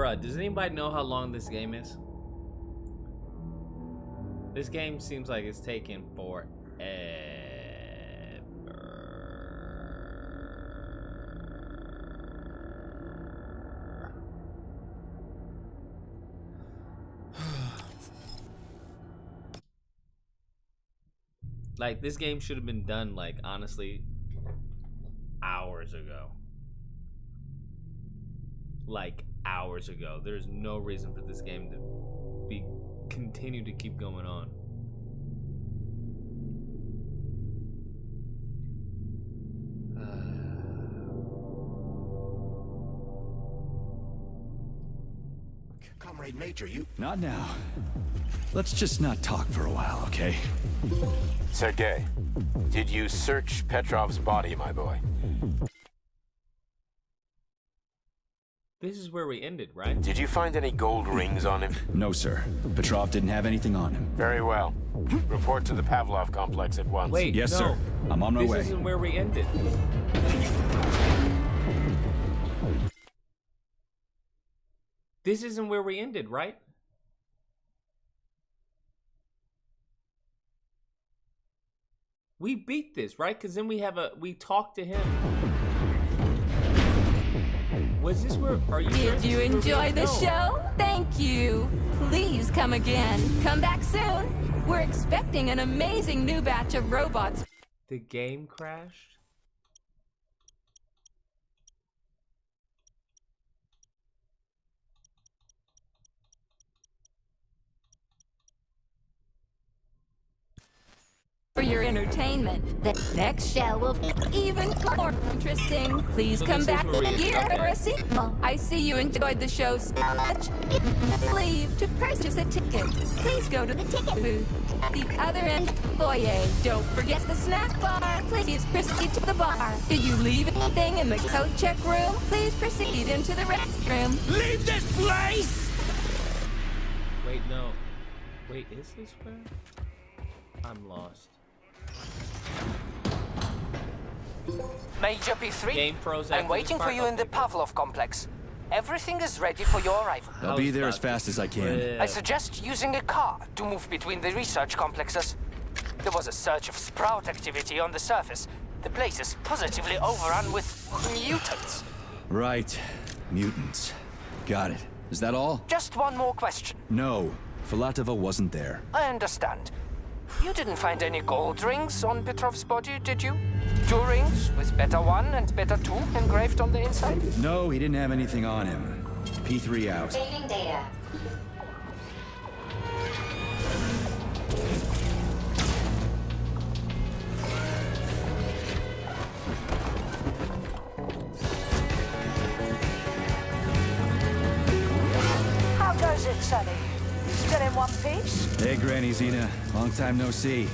Bruh, does anybody know how long this game is? This game seems like it's taking forever. Like, this game should have been done, like, honestly, hours ago. Like, hours ago. There's no reason for this game to continue to keep going on. Comrade Major, you... Not now. Let's just not talk for a while, okay? Sergei, did you search Petrov's body, my boy? This is where we ended, right? Did you find any gold rings on him? No, sir. Petrov didn't have anything on him. Very well. Report to the Pavlov complex at once. Wait, yes, no. sir. I'm on my way. This isn't where we ended. This isn't where we ended, right? We beat this, right? Because then we talked to him. Was this where, are you sure? Did you enjoy the show? Thank you. Please come again. Come back soon. We're expecting an amazing new batch of robots. The game crashed? For your entertainment. The next show will be even more interesting. Please So come this is back where we- here okay. for a sequel. I see you enjoyed the show so much. Leave to purchase a ticket. Please go to the ticket booth at the other end of the foyer. Don't forget the snack bar. Please proceed to the bar. Did you leave anything in the coat check room? Please proceed into the restroom. Leave this place! Wait, no. Wait, is this where? I'm lost. Major P3, Game froze I'm after waiting the for you in the spark. Pavlov complex. Everything is ready for your arrival. I'll be there as fast as I can. I suggest using a car to move between the research complexes. There was a surge of sprout activity on the surface. The place is positively overrun with mutants. Right. Mutants. Got it. Is that all? Just one more question. No. Filatova wasn't there. I understand. You didn't find any gold rings on Petrov's body, did you? 2 rings with Beta 1 and Beta 2 engraved on the inside? No, he didn't have anything on him. P3 out. Saving data. How goes it, Sonny? Still in one piece? Hey, Granny Zina. Long time no see.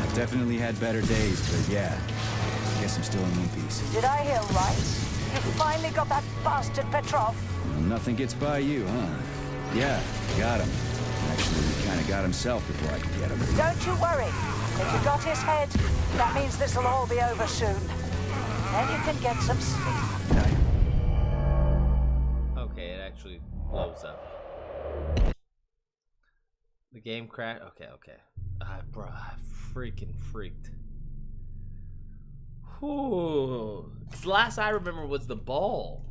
I've definitely had better days, but yeah. I guess I'm still in one piece. Did I hear right? You finally got that bastard Petrov? Nothing gets by you, huh? Yeah, got him. Actually, he kind of got himself before I could get him. Don't you worry. If you got his head, that means this'll all be over soon. Then you can get some sleep. Okay, it actually blows up. The game crashed. Okay. Bro, I freaking freaked. Whew. 'Cause last I remember was the ball.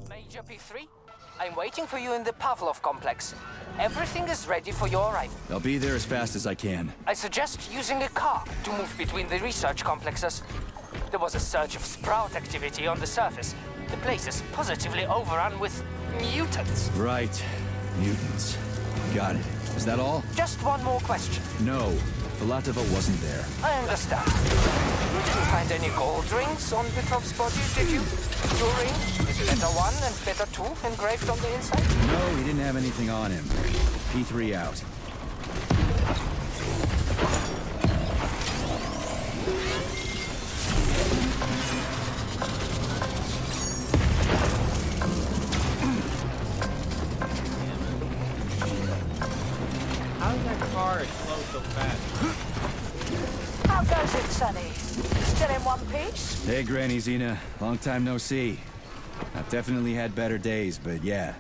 Major P3, I'm waiting for you in the Pavlov complex. Everything is ready for your arrival. I'll be there as fast as I can. I suggest using a car to move between the research complexes. There was a surge of sprout activity on the surface. The place is positively overrun with mutants. Right. Mutants. Got it. Is that all? Just one more question. No. Filatova wasn't there. I understand. You didn't find any gold rings on Petrov's body, did you? 2 rings with Beta 1 and Beta 2 engraved on the inside? No, he didn't have anything on him. P3 out. How car explodes so fast? How goes it, Sonny? Still in one piece? Hey, Granny Zina. Long time no see. I've definitely had better days, but yeah.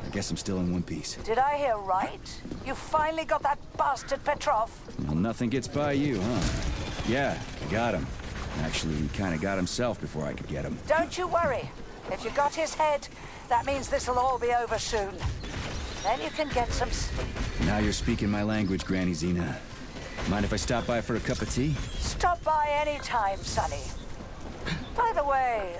I guess I'm still in one piece. Did I hear right? You finally got that bastard Petrov? Well, nothing gets by you, huh? Yeah, I got him. Actually, he kind of got himself before I could get him. Don't you worry. If you got his head, that means this'll all be over soon. Then you can get some sleep. Now you're speaking my language, Granny Zina. Mind if I stop by for a cup of tea? Stop by any time, Sonny. By the way,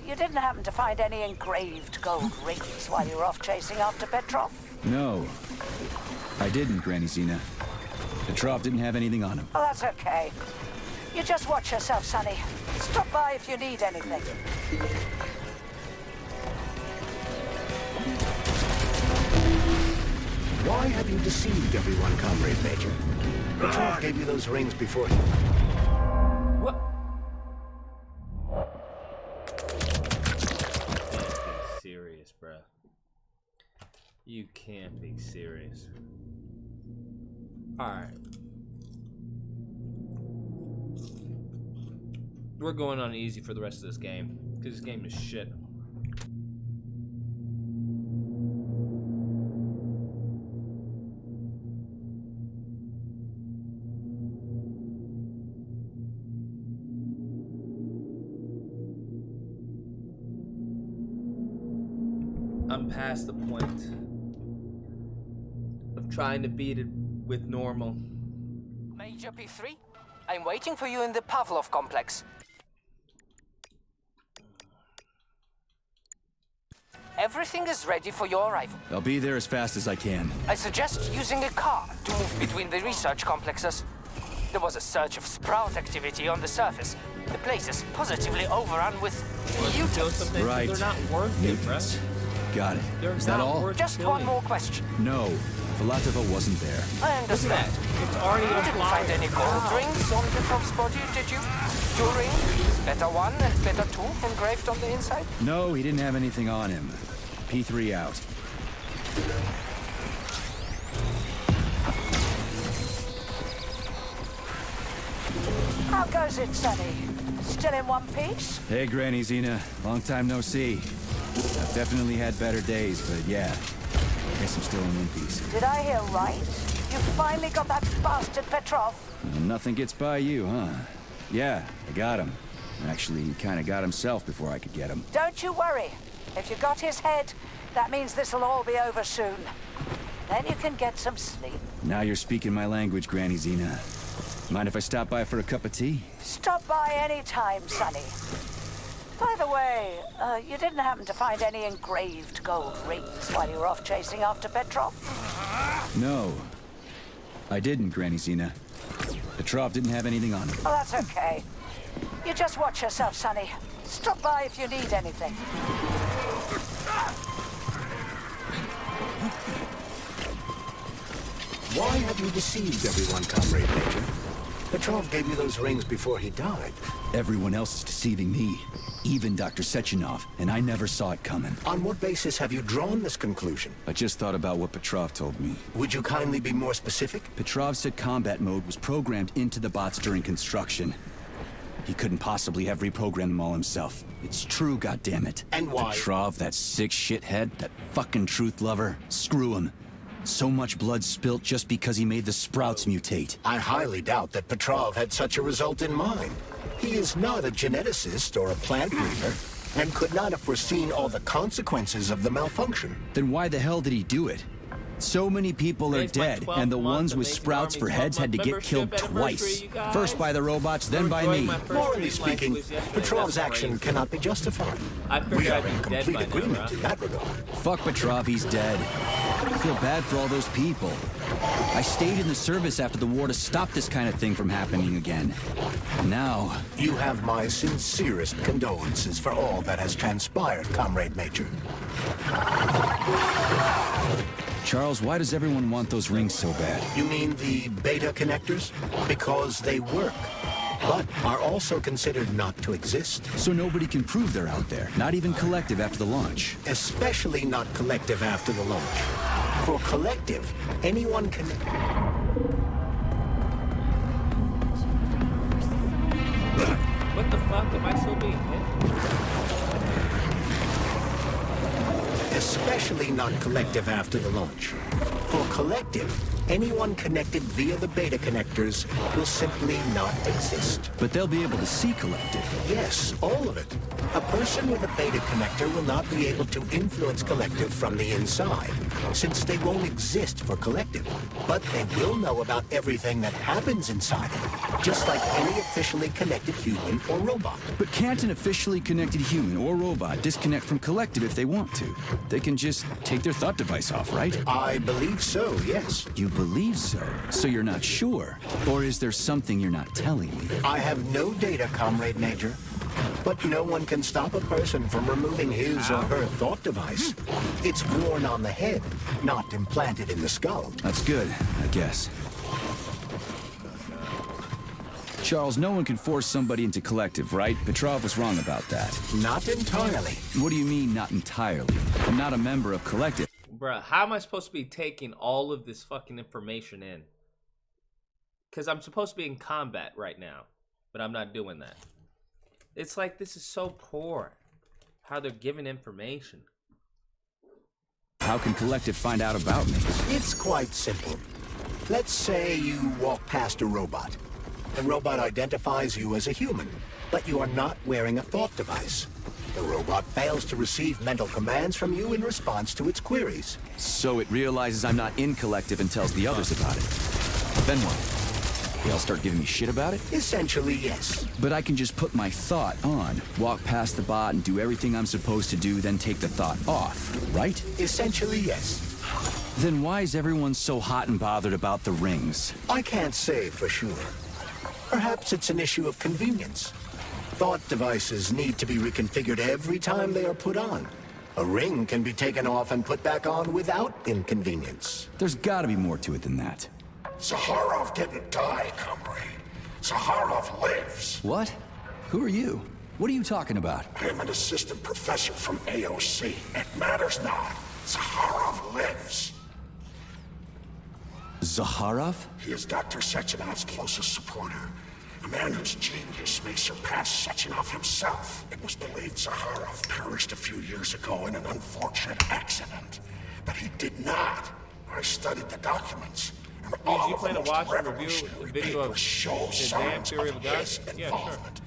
you didn't happen to find any engraved gold rings while you were off chasing after Petrov? No. I didn't, Granny Zina. Petrov didn't have anything on him. Oh, that's okay. You just watch yourself, Sonny. Stop by if you need anything. Why have you deceived everyone, Comrade Major? Petrov gave you those rings before he... What? You can't be serious, bruh. You can't be serious. Alright. We're going on easy for the rest of this game, because this game is shit. I'm past the point of trying to beat it with normal. Major P3, I'm waiting for you in the Pavlov complex. Everything is ready for your arrival. I'll be there as fast as I can. I suggest using a car to move between the research complexes. There was a surge of sprout activity on the surface. The place is positively overrun with mutants. Right. They're not worth it, Mutants. bruh. Got it. They're Is that not all? worth Just one more question. No. Filatova wasn't there. I Look at that. understand. It's already You on didn't fire. find any gold rings on Petrov's body, did you? 2 rings, better 1 and better 2 engraved on the inside? No, he didn't have anything on him. P3 out. How goes it, Sonny? Still in one piece? Hey, Granny Zina. Long time no see. I've definitely had better days, but yeah. I guess I'm still in one piece. Did I hear right? You finally got that bastard Petrov? Well, nothing gets by you, huh? Yeah, I got him. Actually, he kind of got himself before I could get him. Don't you worry. If you got his head, that means this'll all be over soon. Then you can get some sleep. Now you're speaking my language, Granny Zina. Mind if I stop by for a cup of tea? Stop by any time, Sonny. By the way, you didn't happen to find any engraved gold rings while you were off chasing after Petrov? No. I didn't, Granny Zina. Petrov didn't have anything on him. Oh, that's okay. You just watch yourself, Sonny. Stop by if you need anything. Why have you deceived everyone, Comrade Major? Petrov gave you those rings before he died. Everyone else is deceiving me. Even Dr. Sechenov, and I never saw it coming. On what basis have you drawn this conclusion? I just thought about what Petrov told me. Would you kindly be more specific? Petrov said combat mode was programmed into the bots during construction. He couldn't possibly have reprogrammed them all himself. It's true, goddammit. And why? Petrov, that sick shithead, that fucking truth lover. Screw him. So much blood spilt just because he made the sprouts mutate. I highly doubt that Petrov had such a result in mind. He is not a geneticist or a plant breeder, and could not have foreseen all the consequences of the malfunction. Then why the hell did he do it? So many people are Today's my dead, 12th and the month ones with Amazing sprouts Army for heads had to 12th get membership killed anniversary, twice. you guys. First by the robots, then by Enjoying me. my first Morally stream like speaking, was yesterday. Petrov's That's action crazy. cannot be justified. I figured We are I'd be in dead complete by now, agreement bro. in that regard. Fuck Petrov, he's dead. I feel bad for all those people. I stayed in the service after the war to stop this kind of thing from happening again. Now, You have my sincerest condolences for all that has transpired, Comrade Major. Charles, why does everyone want those rings so bad? You mean the beta connectors? Because they work, but are also considered not to exist. So nobody can prove they're out there, not even Kollektiv after the launch. Especially not Kollektiv after the launch. For Kollektiv, anyone can... What the fuck? Am I still being hit? Especially not Kollektiv after the launch. For Kollektiv, anyone connected via the beta connectors will simply not exist. But they'll be able to see Kollektiv. Yes, all of it. A person with a beta connector will not be able to influence Kollektiv from the inside, since they won't exist for Kollektiv. But they will know about everything that happens inside it, just like any officially connected human or robot. But can't an officially connected human or robot disconnect from Kollektiv if they want to? They can just take their thought device off, right? I believe so, yes. You believe so? So you're not sure? Or is there something you're not telling me? I have no data, Comrade Major. But no one can stop a person from removing his or her thought device. It's worn on the head, not implanted in the skull. That's good, I guess. Charles, no one can force somebody into Kollektiv, right? Petrov was wrong about that. Not entirely. What do you mean, not entirely? I'm not a member of Kollektiv. Bruh, how am I supposed to be taking all of this fucking information in? Because I'm supposed to be in combat right now, but I'm not doing that. It's like, this is so poor, how they're giving information. How can Kollektiv find out about me? It's quite simple. Let's say you walk past a robot. The robot identifies you as a human, but you are not wearing a thought device. The robot fails to receive mental commands from you in response to its queries. So it realizes I'm not in Kollektiv and tells the others about it. Then what? They all start giving me shit about it? Essentially, yes. But I can just put my thought on, walk past the bot and do everything I'm supposed to do, then take the thought off, right? Essentially, yes. Then why is everyone so hot and bothered about the rings? I can't say for sure. Perhaps it's an issue of convenience. Thought devices need to be reconfigured every time they are put on. A ring can be taken off and put back on without inconvenience. There's gotta be more to it than that. Zaharov didn't die, comrade. Zaharov lives. What? Who are you? What are you talking about? I'm an assistant professor from AOC. It matters not. Zaharov lives. Zaharov? He is Dr. Sechenov's closest supporter. A man whose genius may surpass Sechenov himself. It was believed Zaharov perished a few years ago in an unfortunate accident. But he did not. I studied the documents. And all you of plan the to most watch and review revolutionary a video of papers show his damn signs theory of of God? his Yeah, sure. involvement.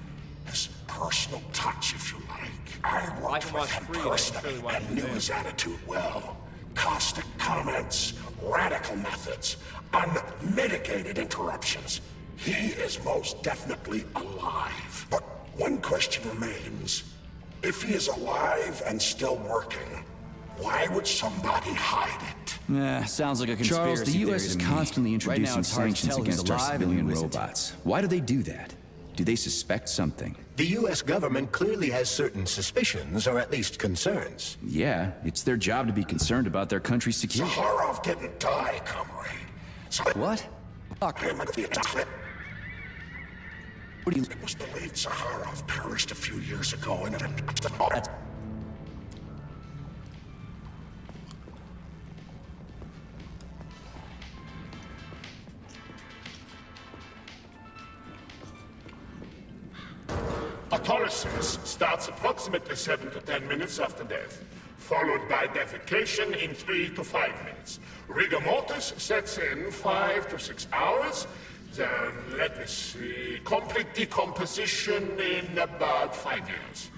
His personal touch, if you like. I I worked can with watch him free, I can personally surely watch and it knew there. his attitude well. Caustic comments, radical methods, unmitigated interruptions. He is most definitely alive. But one question remains. If he is alive and still working, why would somebody hide it? Nah, sounds like a conspiracy. Charles, the U.S. is constantly introducing sanctions against our civilian robots. Why do they do that? Do they suspect something? The U.S. government clearly has certain suspicions, or at least concerns. Yeah, it's their job to be concerned about their country's security. Zaharov didn't die, comrade. What? Him and the attack. What do you... It was believed Zaharov perished a few years ago in an... Autolysis starts approximately 7 to 10 minutes after death, followed by defecation in 3 to 5 minutes. Rigor mortis sets in 5 to 6 hours. Then, let me see, complete decomposition in about 5 years.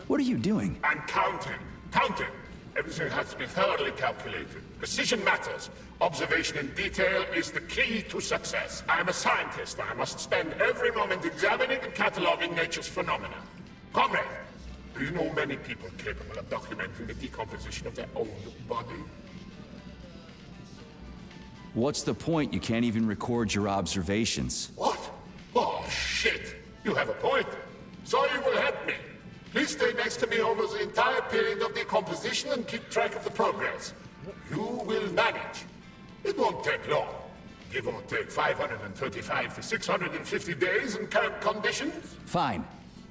What are you doing? I'm counting. Counting. Everything has to be thoroughly calculated. Precision matters. Observation in detail is the key to success. I'm a scientist. I must spend every moment examining and cataloging nature's phenomena. Comrade, do you know many people capable of documenting the decomposition of their own body? What's the point? You can't even record your observations. What? Oh, shit. You have a point. So you will help me. Please stay next to me over the entire period of decomposition and keep track of the progress. You will manage. It won't take long. Give or take 535 to 650 days in current conditions. Fine.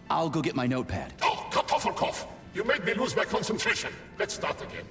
I'll go get my notepad. Oh, Kartoffelkopf! You made me lose my concentration. Let's start again.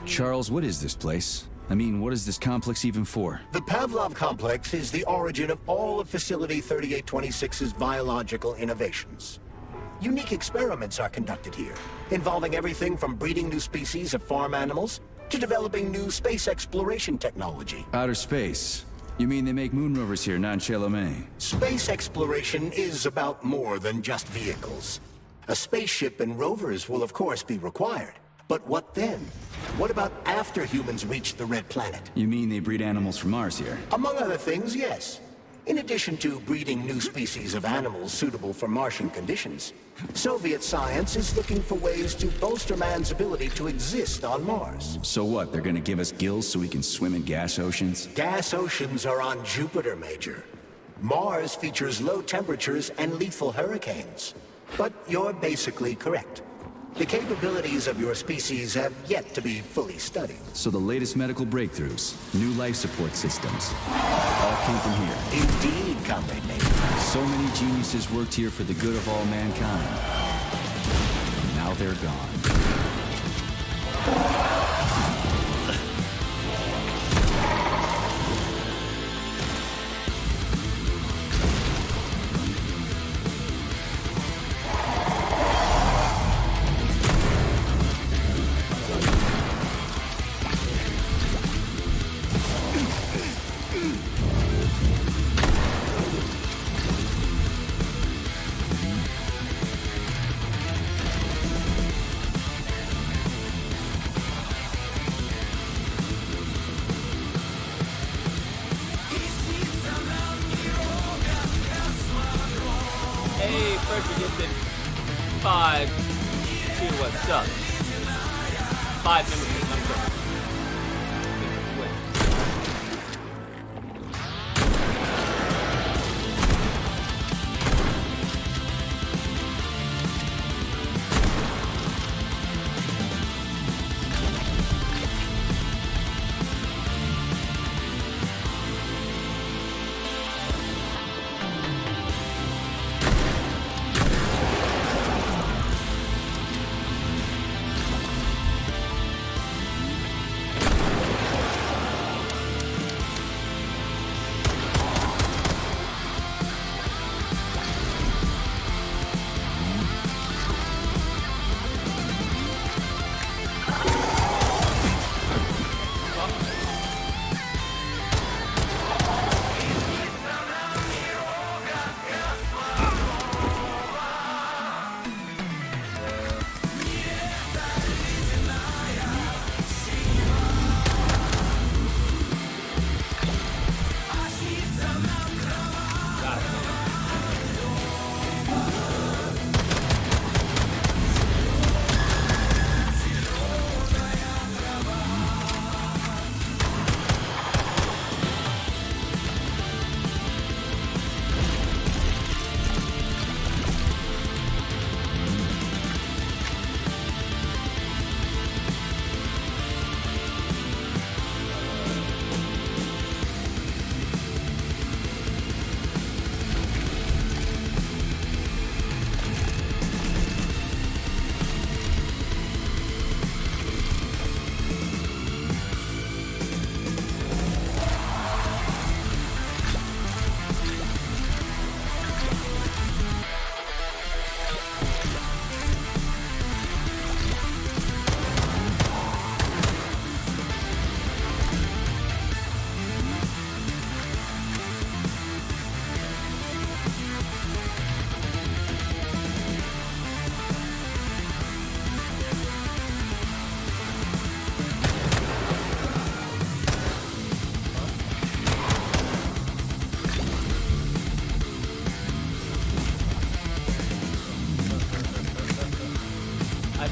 Charles, what is this place? I mean, what is this complex even for? The Pavlov complex is the origin of all of Facility 3826's biological innovations. Unique experiments are conducted here, involving everything from breeding new species of farm animals to developing new space exploration technology. Outer space? You mean they make moon rovers here, non-Chalamet? Space exploration is about more than just vehicles. A spaceship and rovers will of course be required. But what then? What about after humans reach the Red Planet? You mean they breed animals from Mars here? Among other things, yes. In addition to breeding new species of animals suitable for Martian conditions, Soviet science is looking for ways to bolster man's ability to exist on Mars. So what, they're gonna give us gills so we can swim in gas oceans? Gas oceans are on Jupiter, Major. Mars features low temperatures and lethal hurricanes. But you're basically correct. The capabilities of your species have yet to be fully studied. So the latest medical breakthroughs, new life support systems, all came from here. Indeed, Comrade Major. So many geniuses worked here for the good of all mankind. And now they're gone. Hey, first we get the 5 to what's up? 5 minutes. I'm sorry.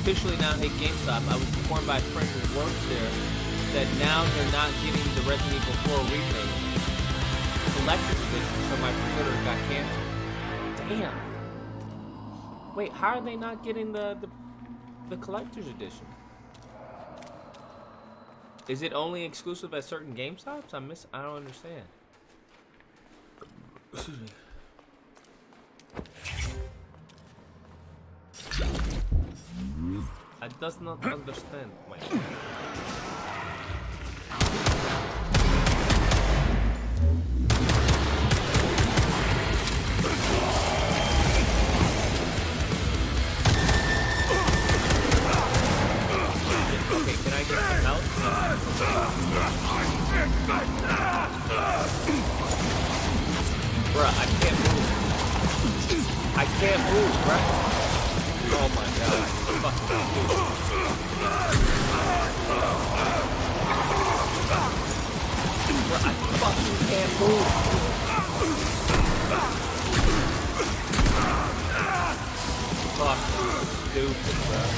Officially now hate GameStop. I was informed by a friend who works there that now they're not getting the Resident Evil 4 remake collector's edition, so my pre-order got canceled. Damn. Wait, how are they not getting the collector's edition? Is it only exclusive at certain GameStops? I don't understand. Excuse me. I does not understand. Wait. Bruh, I can't move. I can't move, bruh. Oh my god. Fucking dude. Bruh, I fucking can't move. Fuck, stupid, bruh.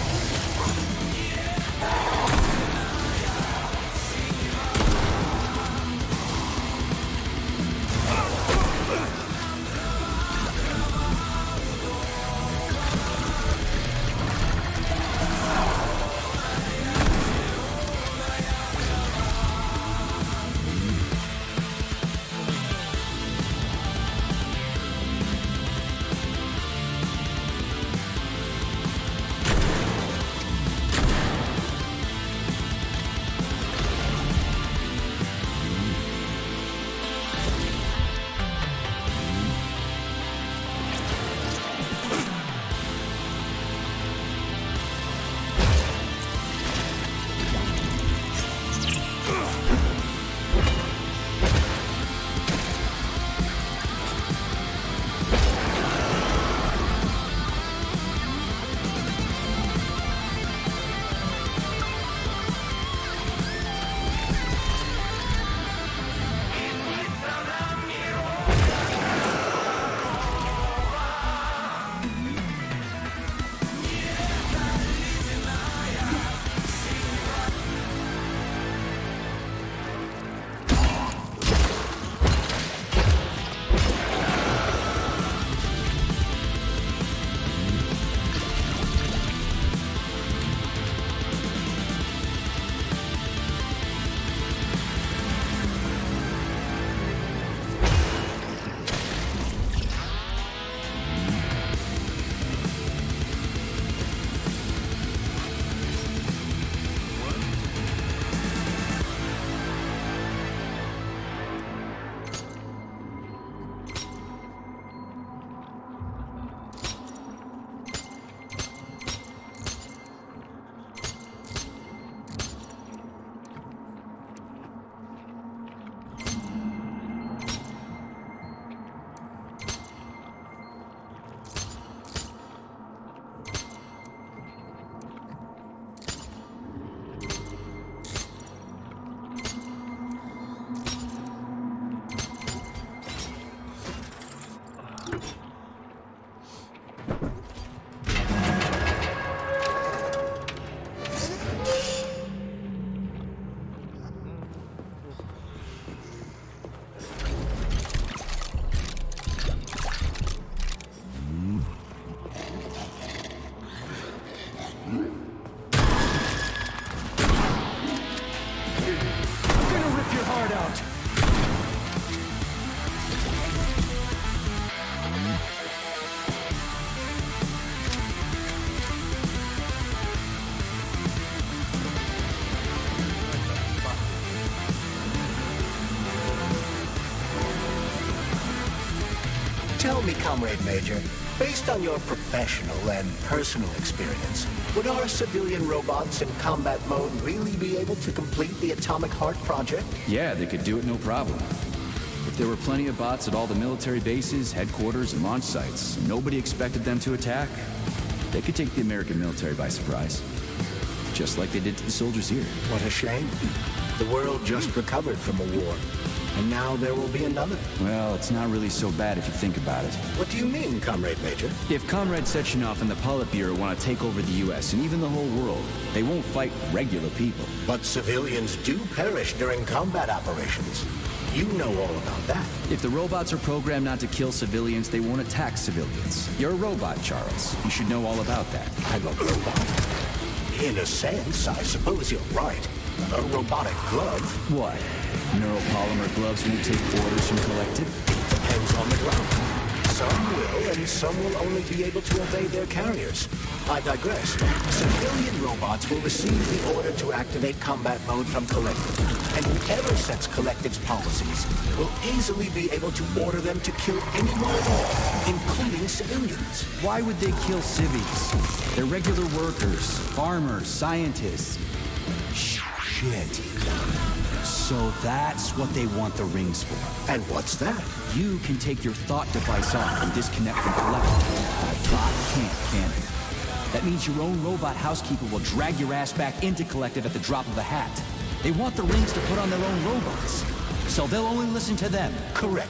Tell me, Comrade Major, based on your professional and personal experience, would our civilian robots in combat mode really be able to complete the Atomic Heart project? Yeah, they could do it no problem. If there were plenty of bots at all the military bases, headquarters, and launch sites, nobody expected them to attack, they could take the American military by surprise. Just like they did to the soldiers here. What a shame. The world just recovered from a war, and now there will be another. Well, it's not really so bad if you think about it. What do you mean, Comrade Major? If Comrade Sechenov and the Politburo want to take over the U.S. and even the whole world, they won't fight regular people. But civilians do perish during combat operations. You know all about that. If the robots are programmed not to kill civilians, they won't attack civilians. You're a robot, Charles. You should know all about that. I'm a robot. In a sense, I suppose you're right. A robotic glove. What? Neuropolymer gloves won't take orders from Kollektiv? Depends on the ground. Some will, and some will only be able to obey their carriers. I digress. Civilian robots will receive the order to activate combat mode from Kollektiv, and whoever sets Kollektiv's policies will easily be able to order them to kill anyone at all, including civilians. Why would they kill civvies? They're regular workers, farmers, scientists. Shit. So that's what they want the rings for. And what's that? You can take your thought device off and disconnect from Kollektiv. But a bot can't, can it? That means your own robot housekeeper will drag your ass back into Kollektiv at the drop of a hat. They want the rings to put on their own robots, so they'll only listen to them. Correct.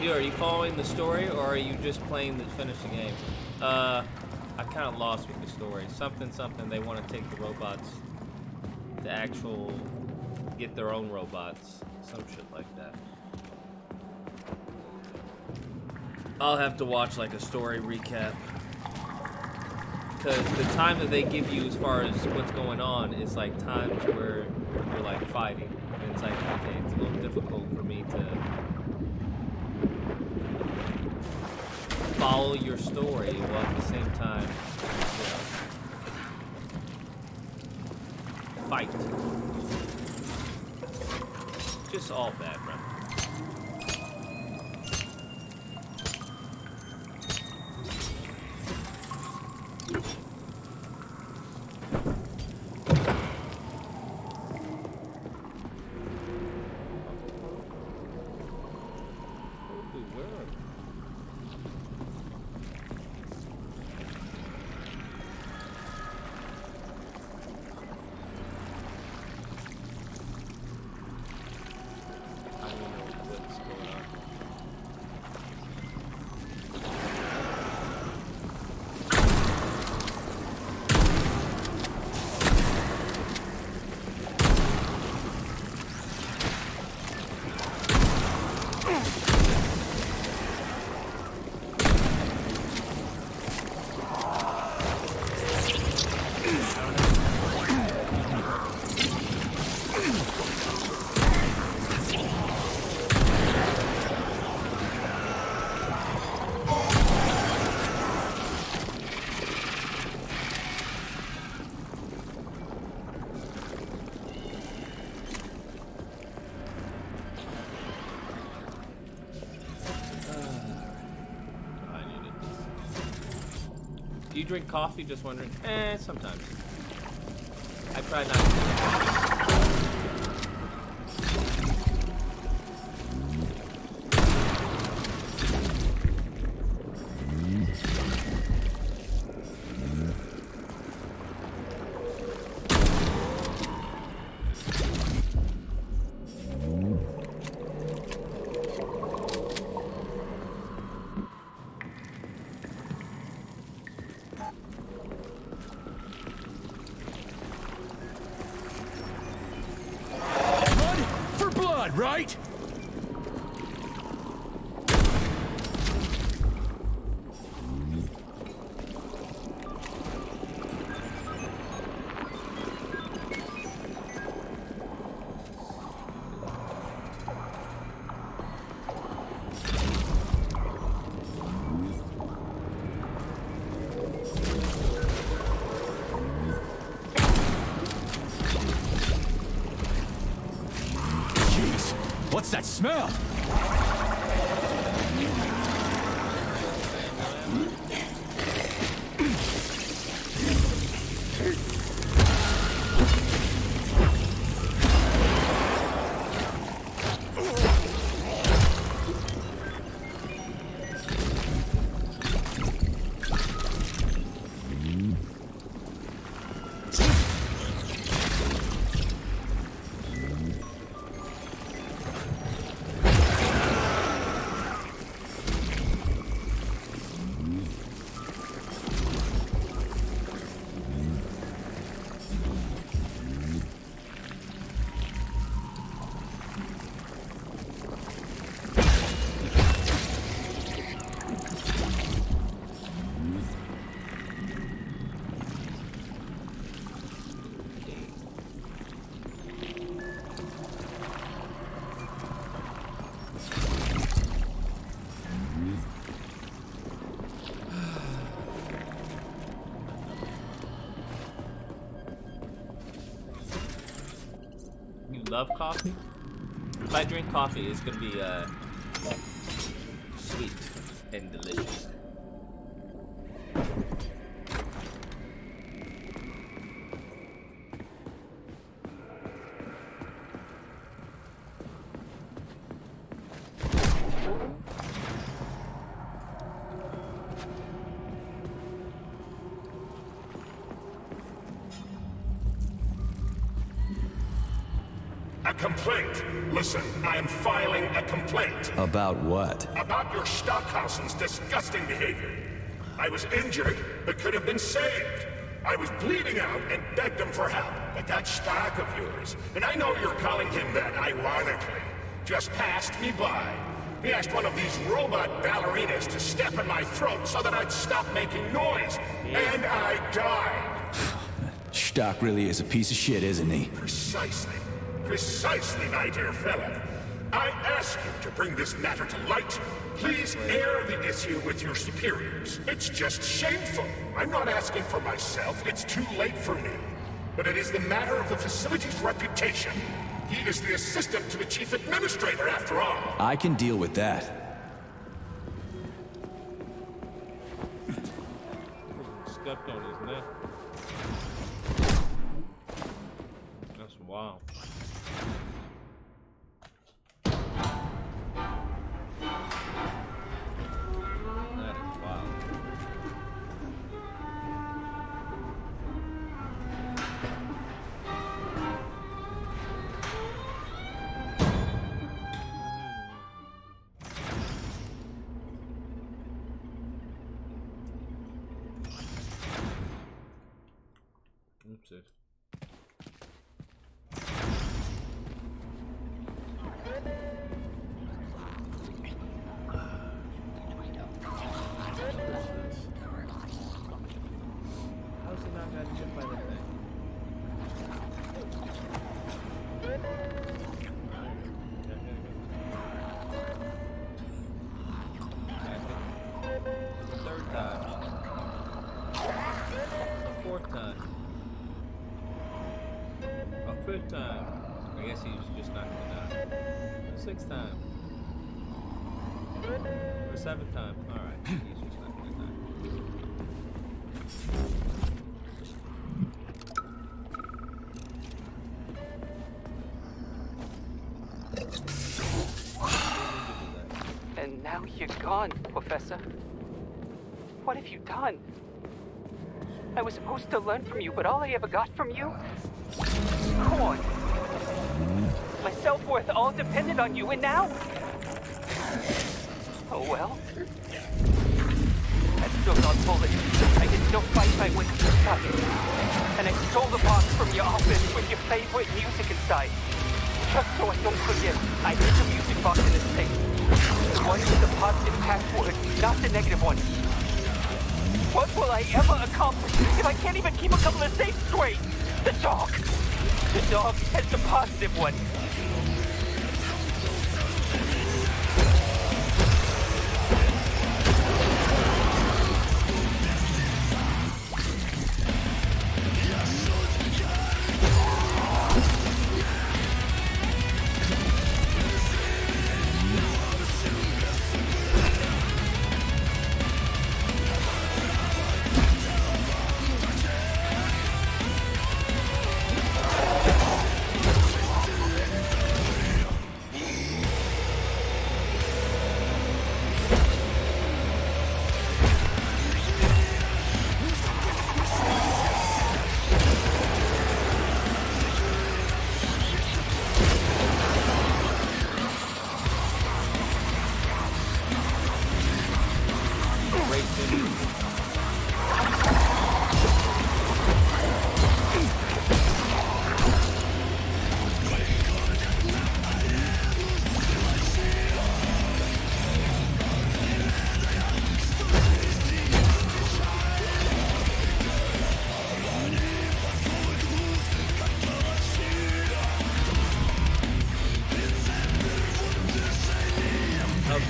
Are you following the story, or are you just playing to finish the game? I kind of lost with the story. Something, they want to take the robots, get their own robots. Some shit like that. I'll have to watch like a story recap. Because the time that they give you as far as what's going on is like times where you're like fighting. And it's like, okay, it's a little difficult for me to follow your story while at the same time, you know, fight. Just all bad, right? I don't know. you drink coffee? Just wondering. Sometimes. I try not to. Right? What's that smell? Love coffee? If I drink coffee, it's gonna be sweet and delicious. A complaint. Listen, I am filing a complaint. About what? About your Stockhausen's disgusting behavior. I was injured, but could have been saved. I was bleeding out and begged him for help. But that Stock of yours, and I know you're calling him that ironically, just passed me by. He asked one of these robot ballerinas to step in my throat so that I'd stop making noise. And I died. Stock really is a piece of shit, isn't he? Precisely. Precisely, my dear fellow. I ask you to bring this matter to light. Please air the issue with your superiors. It's just shameful. I'm not asking for myself. It's too late for me. But it is the matter of the facility's reputation. He is the assistant to the chief administrator, after all. I can deal with that. Stepped on his neck. That's wild. That is wild. Oops, it. How's he not got hit by that thing? Third time. Fourth time. Fifth time. I guess he's just not gonna die. Sixth time. Or seventh time. Alright. He's just not gonna die. And now you're gone, Professor. What have you done? I was supposed to learn from you, but all I ever got from you? Corn. My self-worth all depended on you, and now? Oh well. I still got bullets. I can still fight my way through the pocket. And I stole the box from your office with your favorite music inside. Just so I don't forget, I hid the music box in this thing. The one with the positive password, not the negative one. What will I ever accomplish if I can't even keep a couple of safes straight? The dog! The dog has the positive one.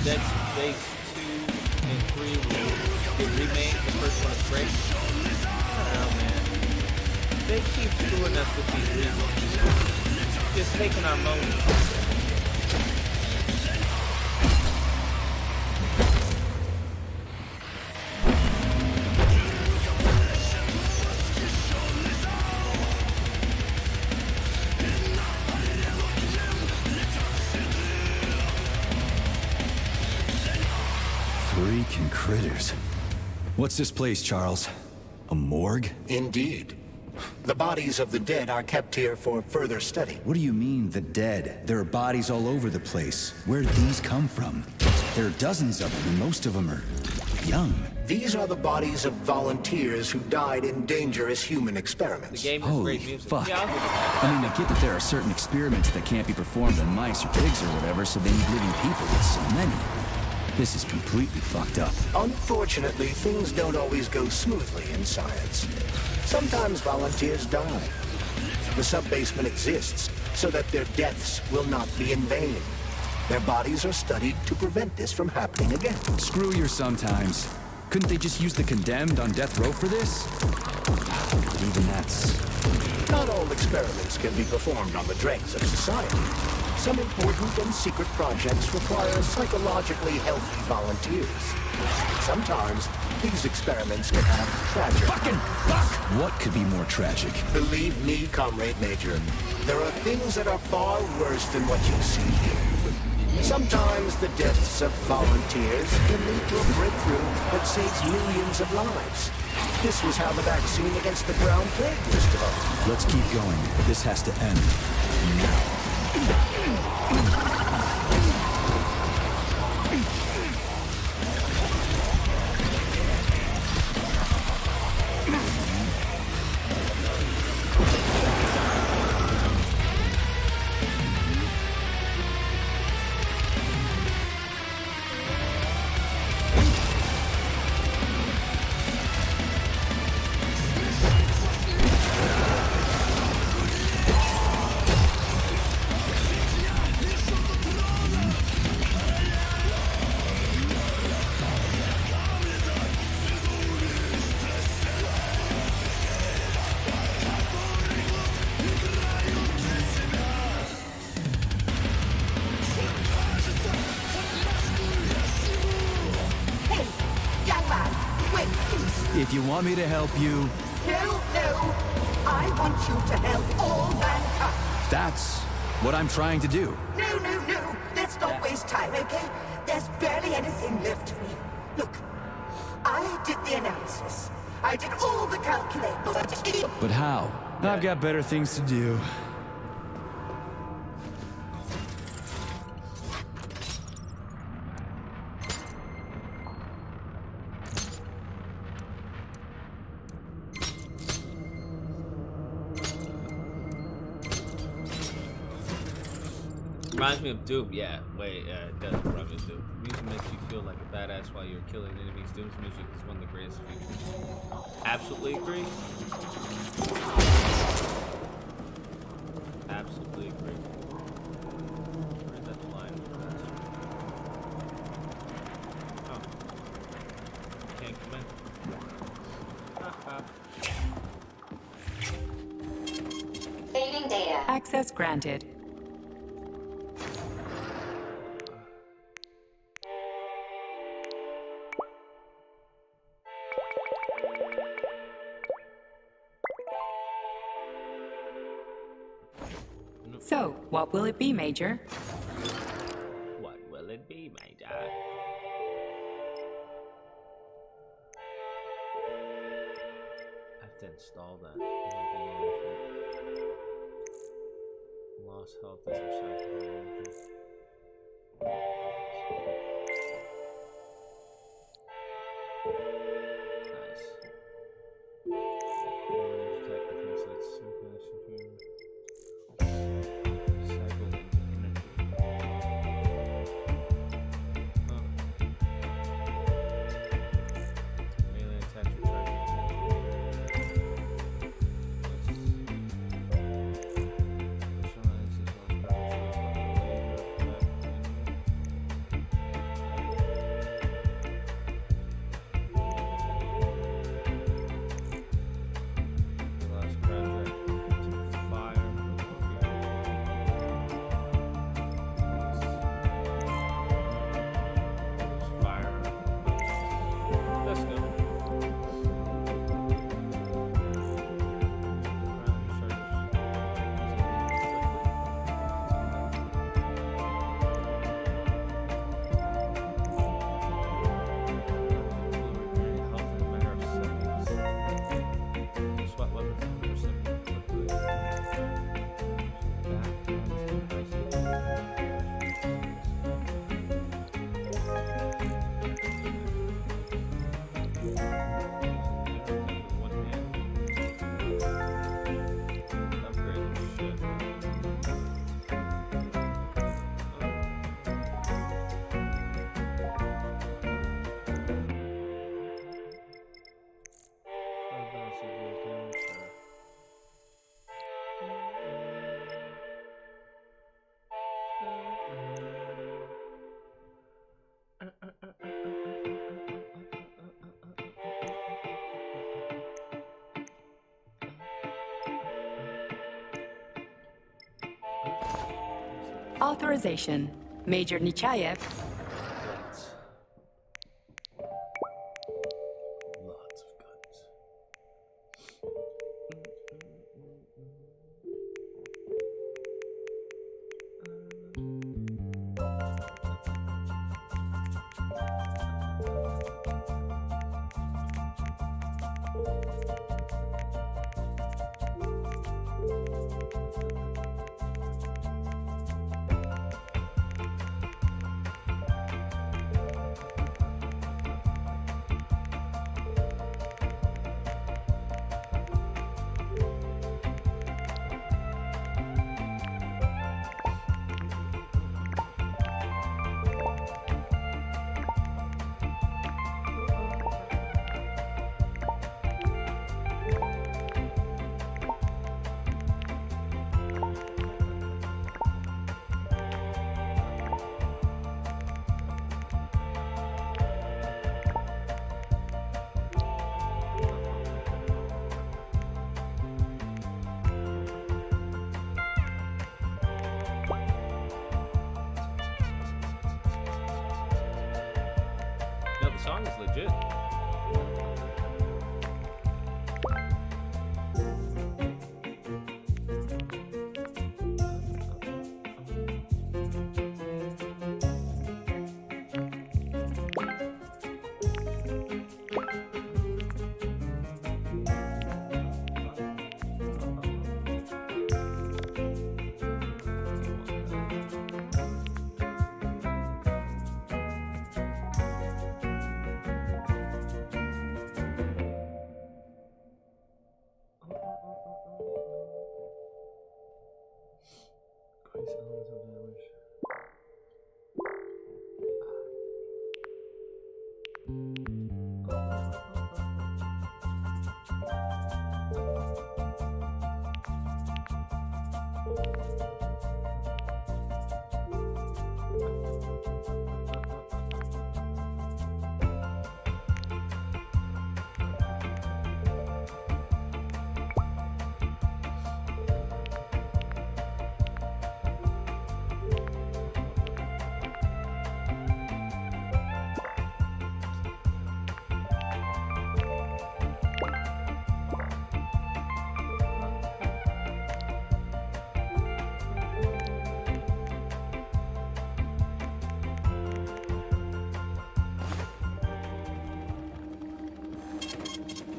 Dead Space 2 and 3 will get remade. The first one is great. I don't know, man. They keep screwing us with these remakes. Just taking our money. Freaking critters. What's this place, Charles? A morgue? Indeed. The bodies of the dead are kept here for further study. What do you mean, the dead? There are bodies all over the place. Where'd these come from? There are dozens of them, and most of them are young. These are the bodies of volunteers who died in dangerous human The experiments. game has Holy great music. fuck. Yeah, I'll give it that. I mean, I get that there are certain experiments that can't be performed on mice or pigs or whatever, so they need living people with so many. This is completely fucked up. Unfortunately, things don't always go smoothly in science. Sometimes volunteers die. The sub-basement exists so that their deaths will not be in vain. Their bodies are studied to prevent this from happening again. Screw your sometimes. Couldn't they just use the condemned on death row for this? Even that's... Not all experiments can be performed on the dregs of society. Some important and secret projects require psychologically healthy volunteers. Sometimes, these experiments can have tragic... Fucking fuck! What could be more tragic? Believe me, Comrade Major, there are things that are far worse than what you see here. Sometimes the deaths of volunteers can lead to a breakthrough that saves millions of lives. This was how the vaccine against the brown plague was developed. Let's keep going. This has to end. Now. If you want me to help you... No, no. I want you to help all mankind. That's what I'm trying to do. No. Let's not waste time, okay? There's barely anything left to me. Look, I did the analysis. I did all the calculations. But how? I've got better things to do. Reminds me of Doom, yeah. Wait, it does remind me of Doom. Music makes you feel like a badass while you're killing enemies. Doom's music is one of the greatest features. Absolutely agree. Absolutely agree. Where's that line? Oh. Can't come in. Saving data. Access granted. So, what will it be, Major? What will it be, Major? I have to install that. Lost health is recyclable. Authorization. Major Nechayev. Lots of guns. Song is legit.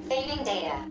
Saving data.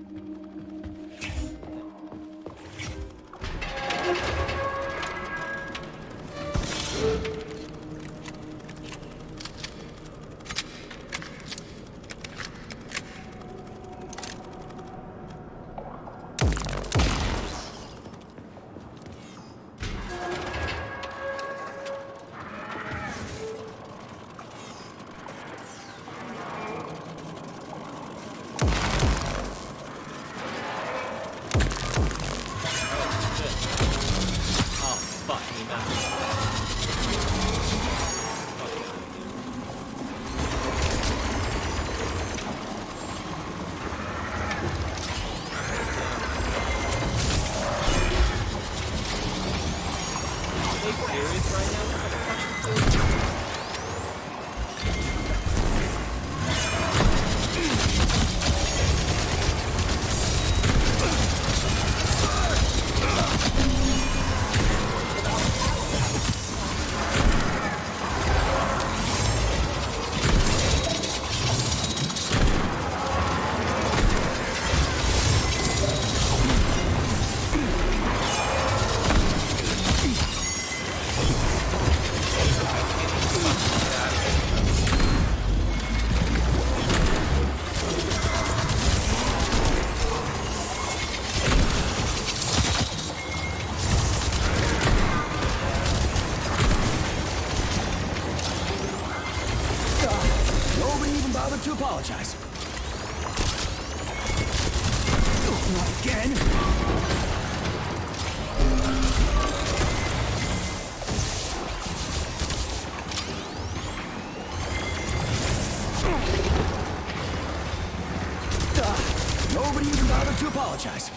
To apologize. Not again. Nobody even bothered to apologize.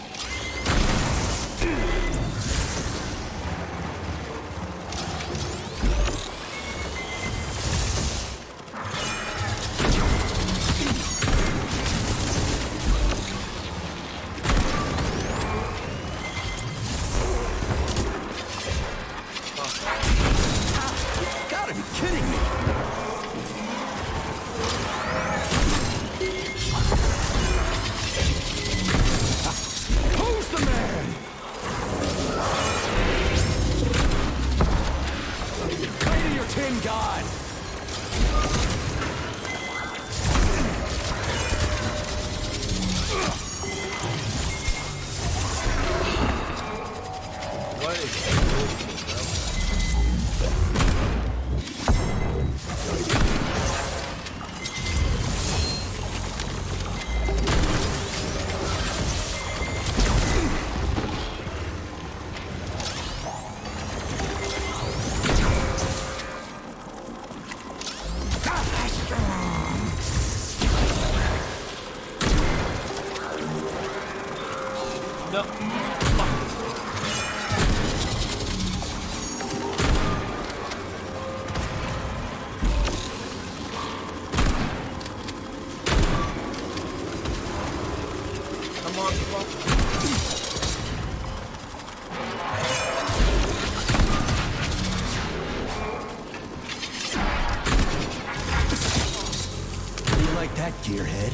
Gearhead.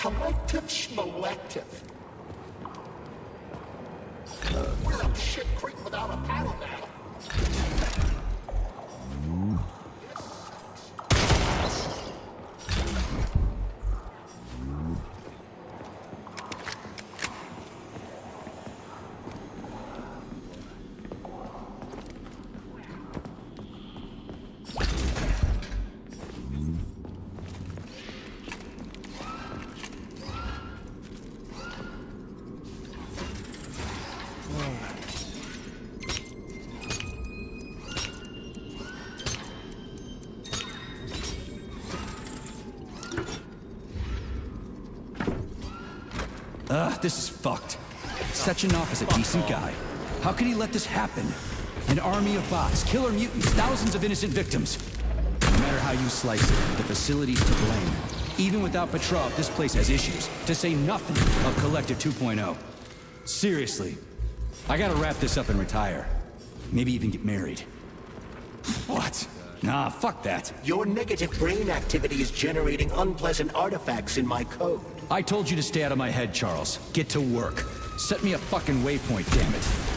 Kollektiv Schmollektiv. We're up shit creek without a paddle now. This is fucked. Sechenov is a decent guy. How could he let this happen? An army of bots, killer mutants, thousands of innocent victims. No matter how you slice it, the facility's to blame. Even without Petrov, this place has issues, to say nothing of Kollektiv 2.0. Seriously, I gotta wrap this up and retire. Maybe even get married. What? Nah, fuck that. Your negative brain activity is generating unpleasant artifacts in my code. I told you to stay out of my head, Charles. Get to work. Set me a fucking waypoint, damn it.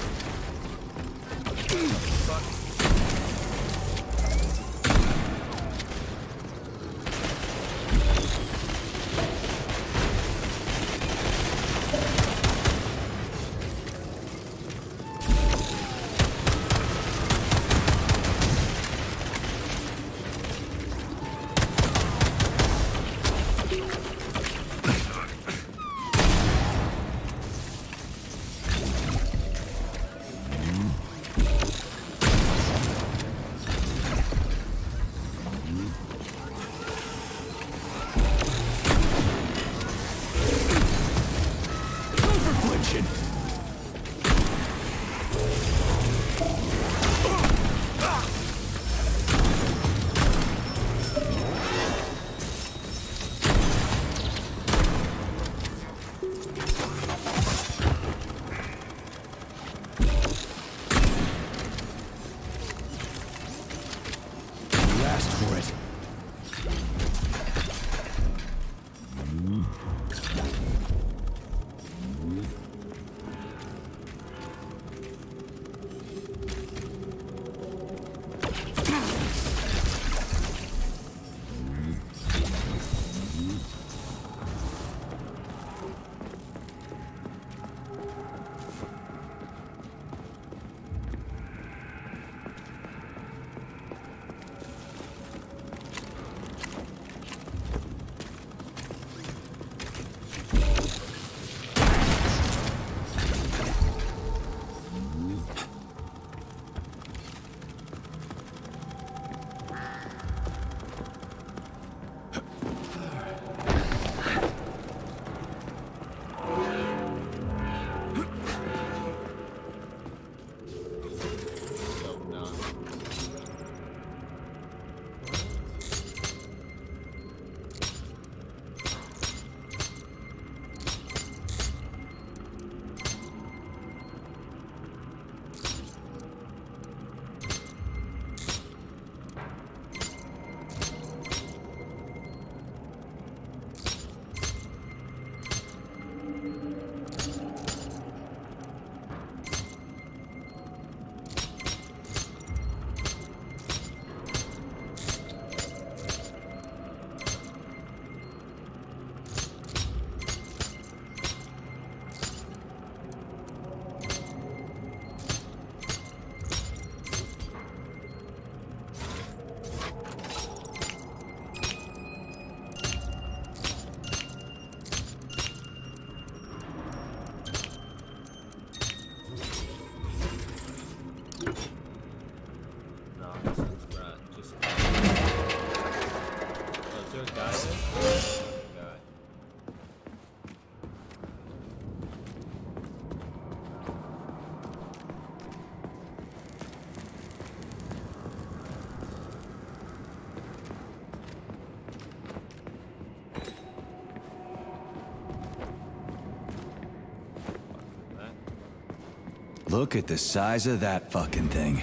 Look at the size of that fucking thing.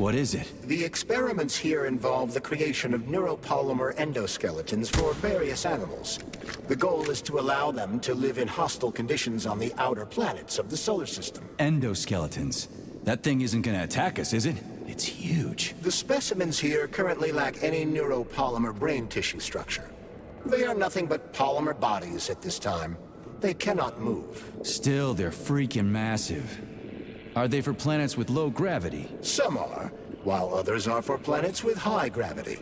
What is it? The experiments here involve the creation of neuropolymer endoskeletons for various animals. The goal is to allow them to live in hostile conditions on the outer planets of the solar system. Endoskeletons. That thing isn't gonna attack us, is it? It's huge. The specimens here currently lack any neuropolymer brain tissue structure. They are nothing but polymer bodies at this time. They cannot move. Still, they're freaking massive. Are they for planets with low gravity? Some are, while others are for planets with high gravity.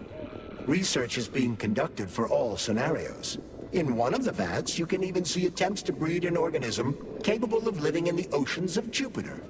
Research is being conducted for all scenarios. In one of the vats, you can even see attempts to breed an organism capable of living in the oceans of Jupiter.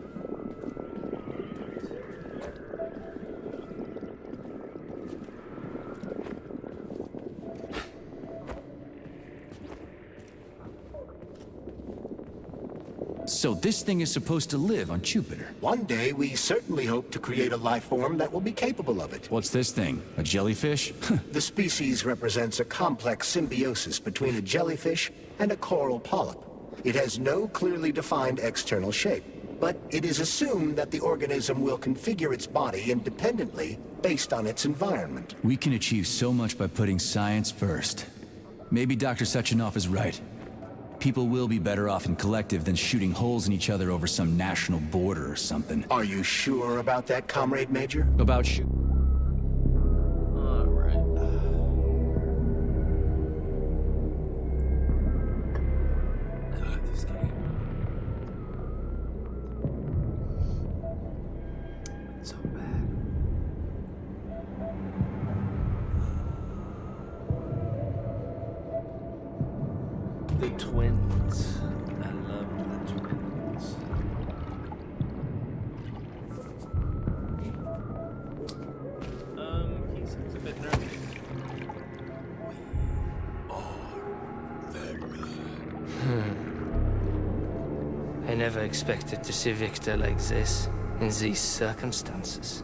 So this thing is supposed to live on Jupiter. One day, we certainly hope to create a life form that will be capable of it. What's this thing? A jellyfish? The species represents a complex symbiosis between a jellyfish and a coral polyp. It has no clearly defined external shape, but it is assumed that the organism will configure its body independently based on its environment. We can achieve so much by putting science first. Maybe Dr. Sechenov is right. People will be better off in Kollektiv than shooting holes in each other over some national border or something. Are you sure about that, Comrade Major? About Alright. God, this game. It's so bad. The twins. I love the twins. He seems a bit nervous. I never expected to see Victor like this, in these circumstances.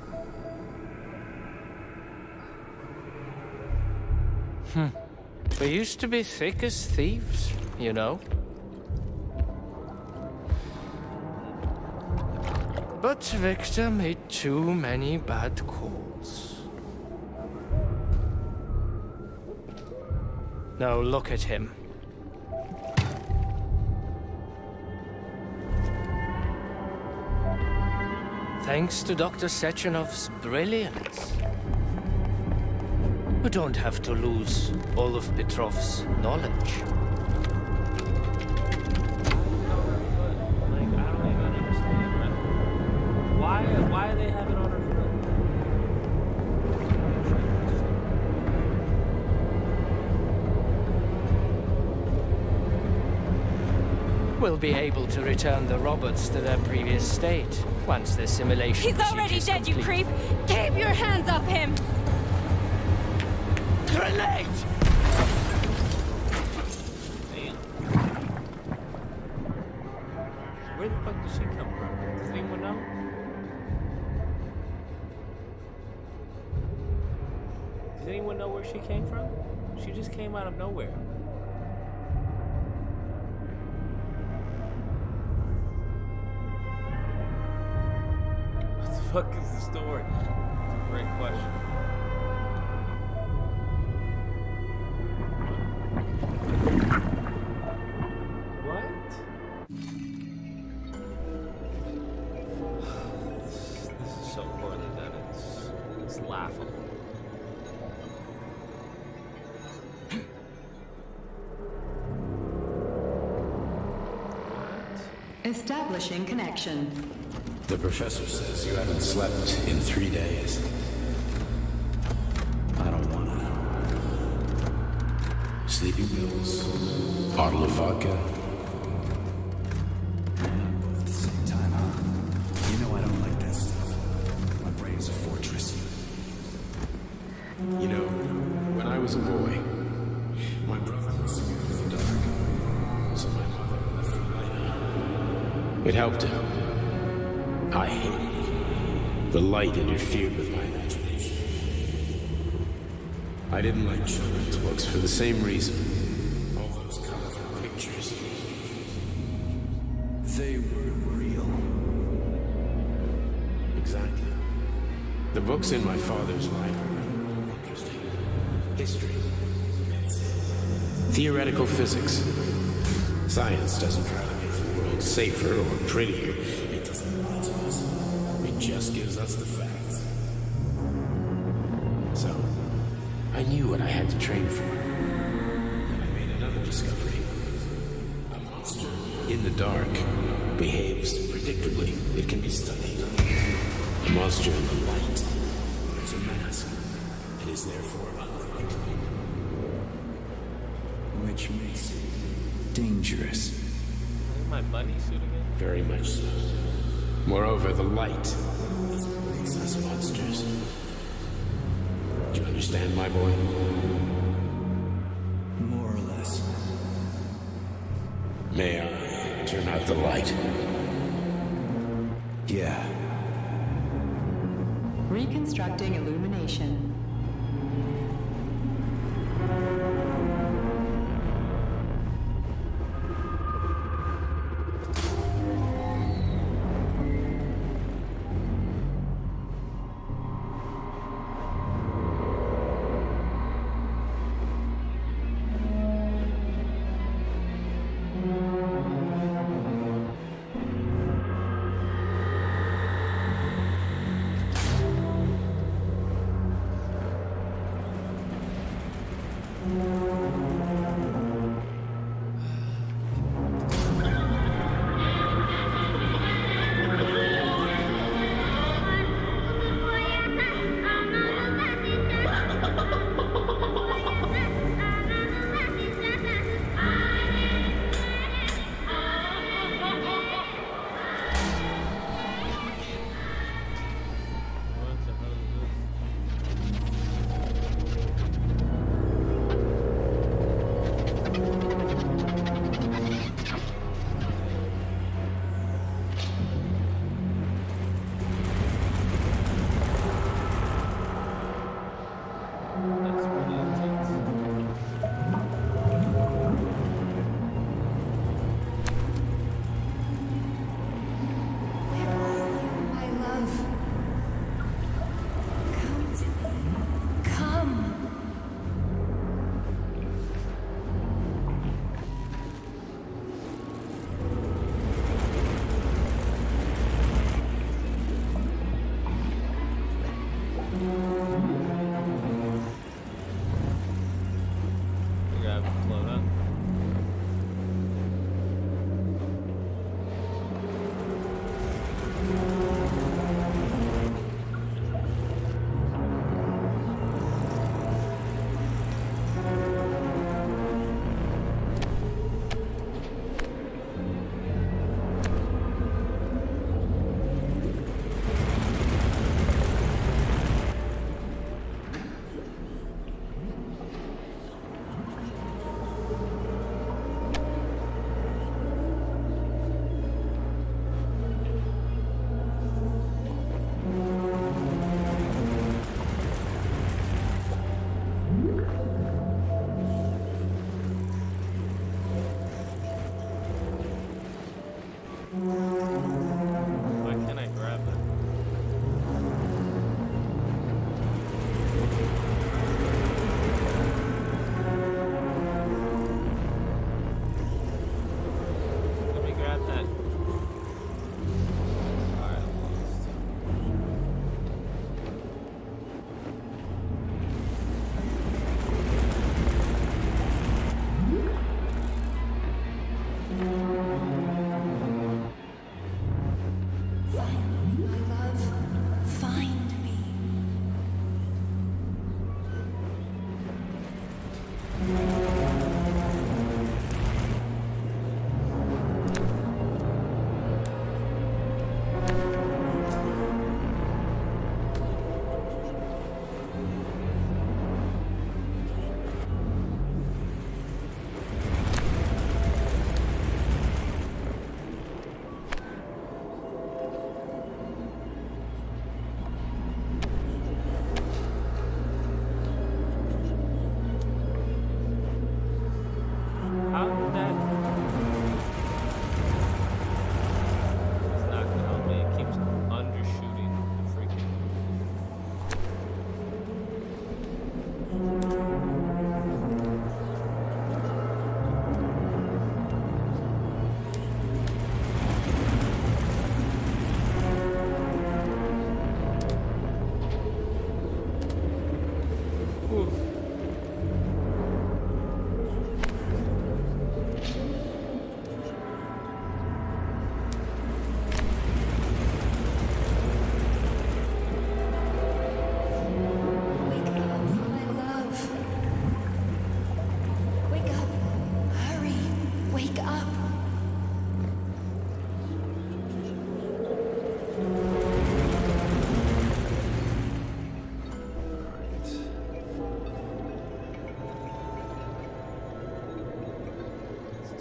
We used to be thick as thieves, you know. But Victor made too many bad calls. Now look at him. Thanks to Dr. Sechenov's brilliance, we don't have to lose all of Petrov's knowledge. Like, I don't even understand, right? Why are they having order for Them? We'll be able to return the robots to their previous state once the simulation. He's already dead, you creep! Keep your hands off him! Grenade! Damn. Where the fuck did she come from? Does anyone know? Does anyone know where she came from? She just came out of nowhere. What the fuck is the story? That's a great question. Laughable. Establishing connection. The professor says you haven't slept in 3 days. I don't wanna. Sleeping pills, bottle of vodka. Both at the same time, huh? You know I don't like that stuff. My brain's a fortress. You know, when I was a boy, my brother was scared of the dark, so my mother left the light on. It helped him. I hated it. The light interfered with my imagination. I didn't like children's books for the same reason. All those colorful pictures. They were real. Exactly. books in my father's library are interesting. History, theoretical physics. Science doesn't try to make the world safer or prettier. It doesn't lie to us. It just gives us the facts. So, I knew what I had to train for. Then I made another discovery. A monster in the dark behaves predictably. It can be studied. A monster in the light wears a mask and is therefore unpredictable. Which makes it dangerous. Is my bunny suit again? Very much so. Moreover, the light makes us monsters. Do you understand, my boy? More or less. May I turn out the light? Yeah. Reconstructing illumination.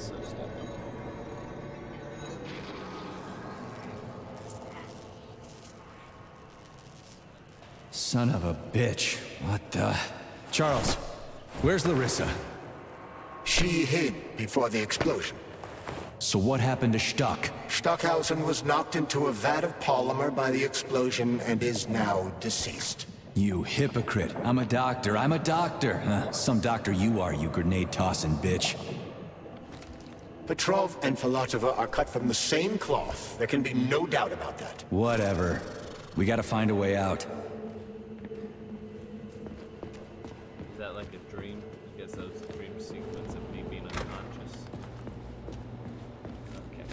so stupid. Son of a bitch. What the... Charles, where's Larissa? She hid before the explosion. So what happened to Stuck? Stockhausen was knocked into a vat of polymer by the explosion and is now deceased. You hypocrite. I'm a doctor. I'm a doctor. Some doctor you are, you grenade-tossing bitch. Petrov and Filatova are cut from the same cloth. There can be no doubt about that. Whatever. We gotta find a way out. Is that like a dream? I guess that was a dream sequence of me being unconscious. Okay.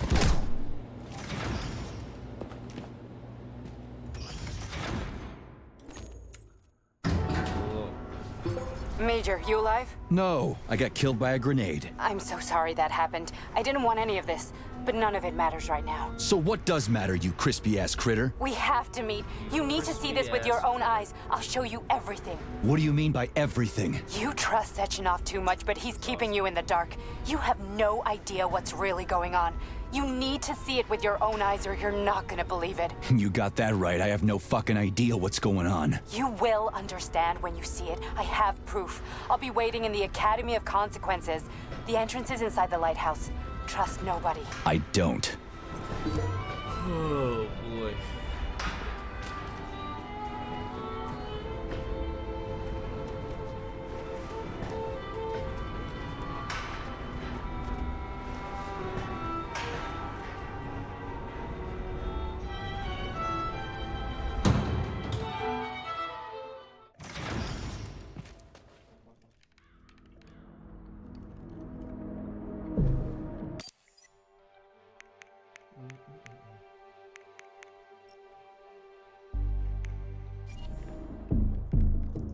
Major, you alive? No, I got killed by a grenade. I'm so sorry that happened. I didn't want any of this, but none of it matters right now. So what does matter, you crispy-ass critter? We have to meet. You need to see this with your own eyes. I'll show you everything. What do you mean by everything? You trust Sechenov too much, but he's keeping you in the dark. You have no idea what's really going on. You need to see it with your own eyes or you're not gonna believe it. You got that right. I have no fucking idea what's going on. You will understand when you see it. I have proof. I'll be waiting in the Academy of Consequences. The entrance is inside the lighthouse. Trust nobody. I don't. Oh boy.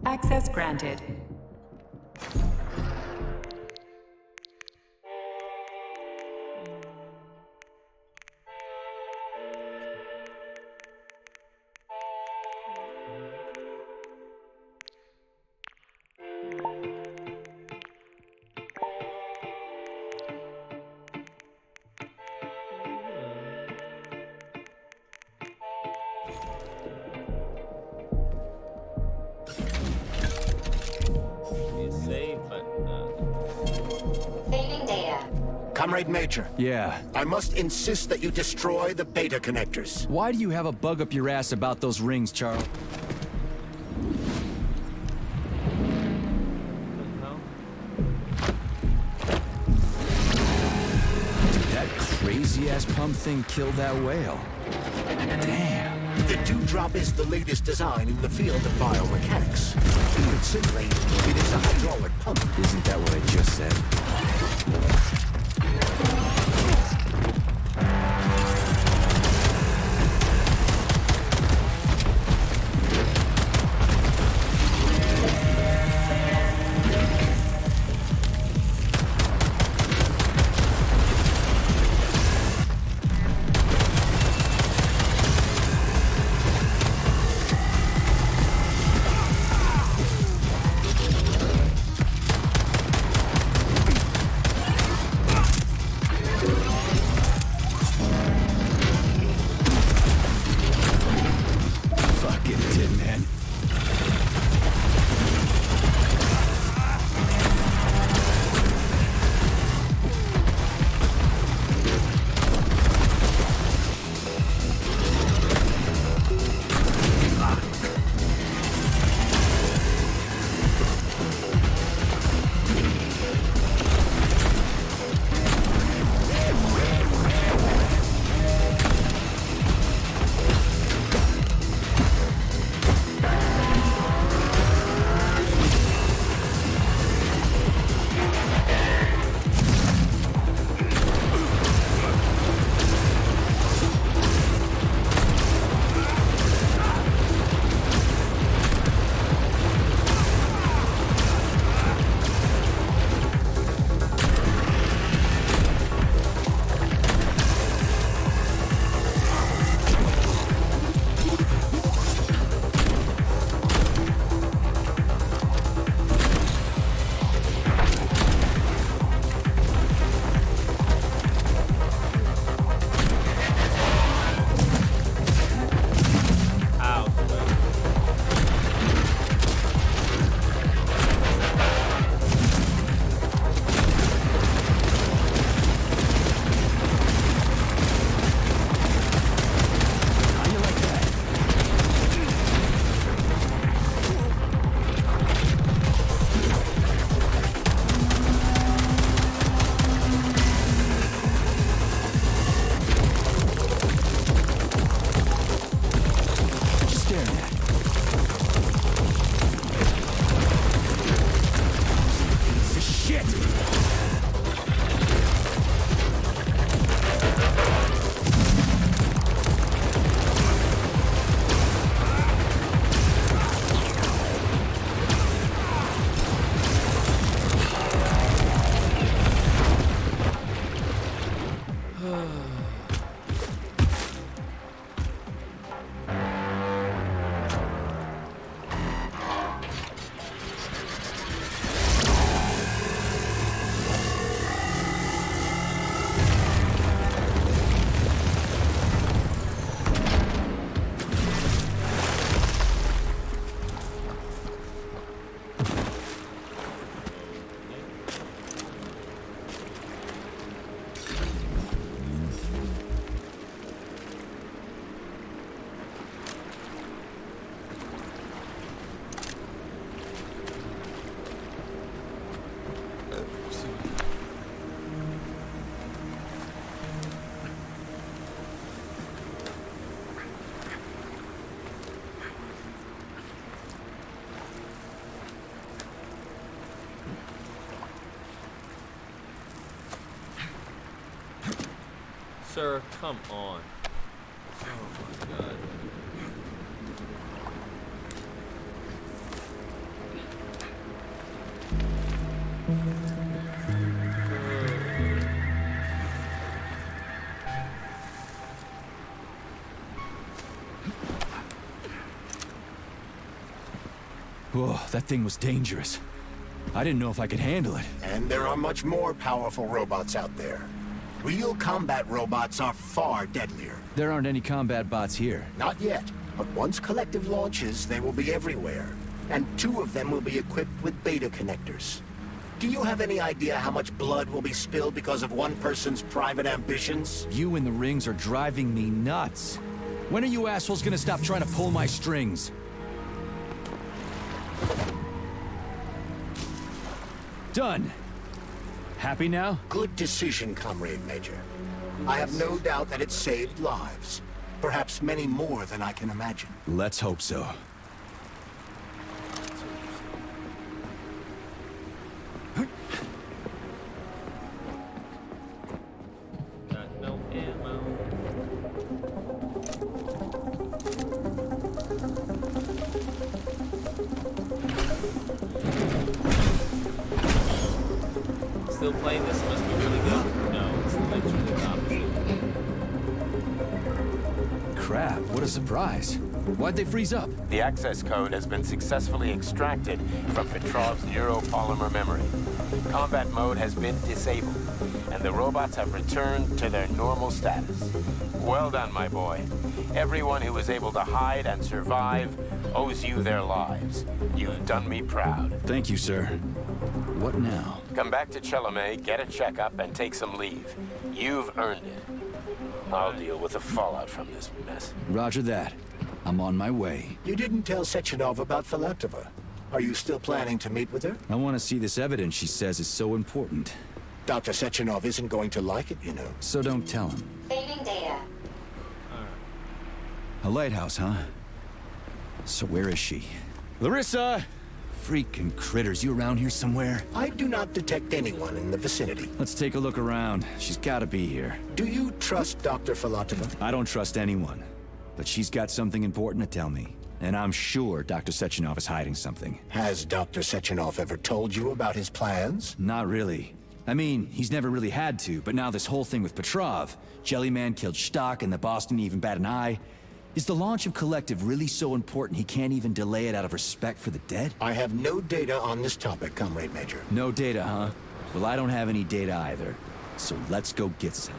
Access granted. Comrade Major. Yeah. I must insist that you destroy the beta connectors. Why do you have a bug up your ass about those rings, Charles? Did that crazy-ass pump thing kill that whale? Damn. The dewdrop is the latest design in the field of biomechanics. Put simply, it is a hydraulic pump. Isn't that what I just said? shit! Sir, come on. Oh my god. Whoa, that thing was dangerous. I didn't know if I could handle it. And there are much more powerful robots out there. Real combat robots are far deadlier. There aren't any combat bots here. Not yet, but once Kollektiv launches, they will be everywhere. And 2 of them will be equipped with beta connectors. Do you have any idea how much blood will be spilled because of one person's private ambitions? You in the rings are driving me nuts. When are you assholes gonna stop trying to pull my strings? Done. Happy now? Good decision, Comrade Major. I have no doubt that it saved lives. Perhaps many more than I can imagine. Let's hope so. Got no ammo. Still playing this must be really good. No, it's literally the opposite. Crap, what a surprise. Why'd they freeze up? The access code has been successfully extracted from Petrov's neuropolymer memory. Combat mode has been disabled, and the robots have returned to their normal status. Well done, my boy. Everyone who was able to hide and survive owes you their lives. You've done me proud. Thank you, sir. What now? Come back to Chelome, get a checkup, and take some leave. You've earned it. I'll deal with the fallout from this mess. Roger that. I'm on my way. You didn't tell Sechenov about Filatova. Are you still planning to meet with her? I want to see this evidence she says is so important. Dr. Sechenov isn't going to like it, you know. So don't tell him. Saving data. A lighthouse, huh? So where is she? Larissa! Freaking critters, you around here somewhere? I do not detect anyone in the vicinity. Let's take a look around. She's gotta be here. Do you trust Dr. Filatova? I don't trust anyone. But she's got something important to tell me. And I'm sure Dr. Sechenov is hiding something. Has Dr. Sechenov ever told you about his plans? Not really. I mean, he's never really had to, but now this whole thing with Petrov, Jellyman killed Stock and the boss didn't even bat an eye. Is the launch of Kollektiv really so important he can't even delay it out of respect for the dead? I have no data on this topic, Comrade Major. No data, huh? Well, I don't have any data either. So let's go get some.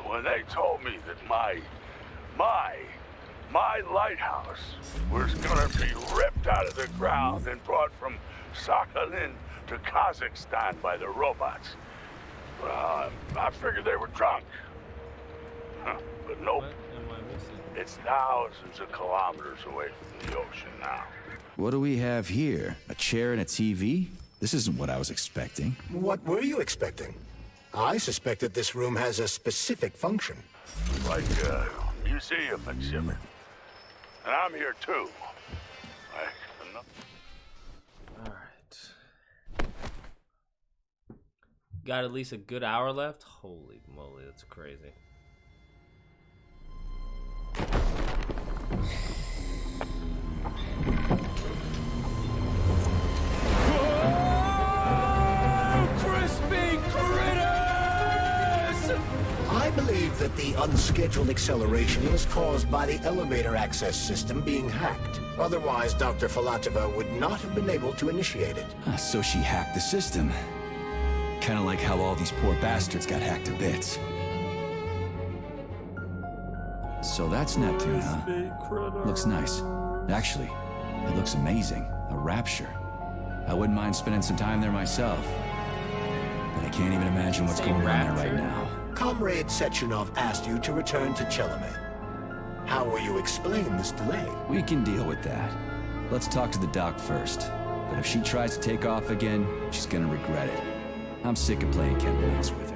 When they told me that my lighthouse was gonna be ripped out of the ground and brought from Sakhalin to Kazakhstan by the robots, well, I figured they were drunk. But nope. It's thousands of kilometers away from the ocean now. What do we have here? A chair and a TV? This isn't what I was expecting. What were you expecting? I suspected this room has a specific function. Like a museum exhibit. And I'm here too. Alright. Got at least a good hour left? Holy moly, that's crazy. I believe that the unscheduled acceleration was caused by the elevator access system being hacked. Otherwise, Dr. Filatova would not have been able to initiate it. So she hacked the system. Kinda like how all these poor bastards got hacked to bits. So that's Neptune, huh? Looks nice. Actually, it looks amazing. A rapture. I wouldn't mind spending some time there myself. But I can't even imagine what's going on there right now. Comrade Sechenov asked you to return to Chelome. How will you explain this delay? We can deal with that. Let's talk to the doc first. But if she tries to take off again, she's gonna regret it. I'm sick of playing cat and mouse with her.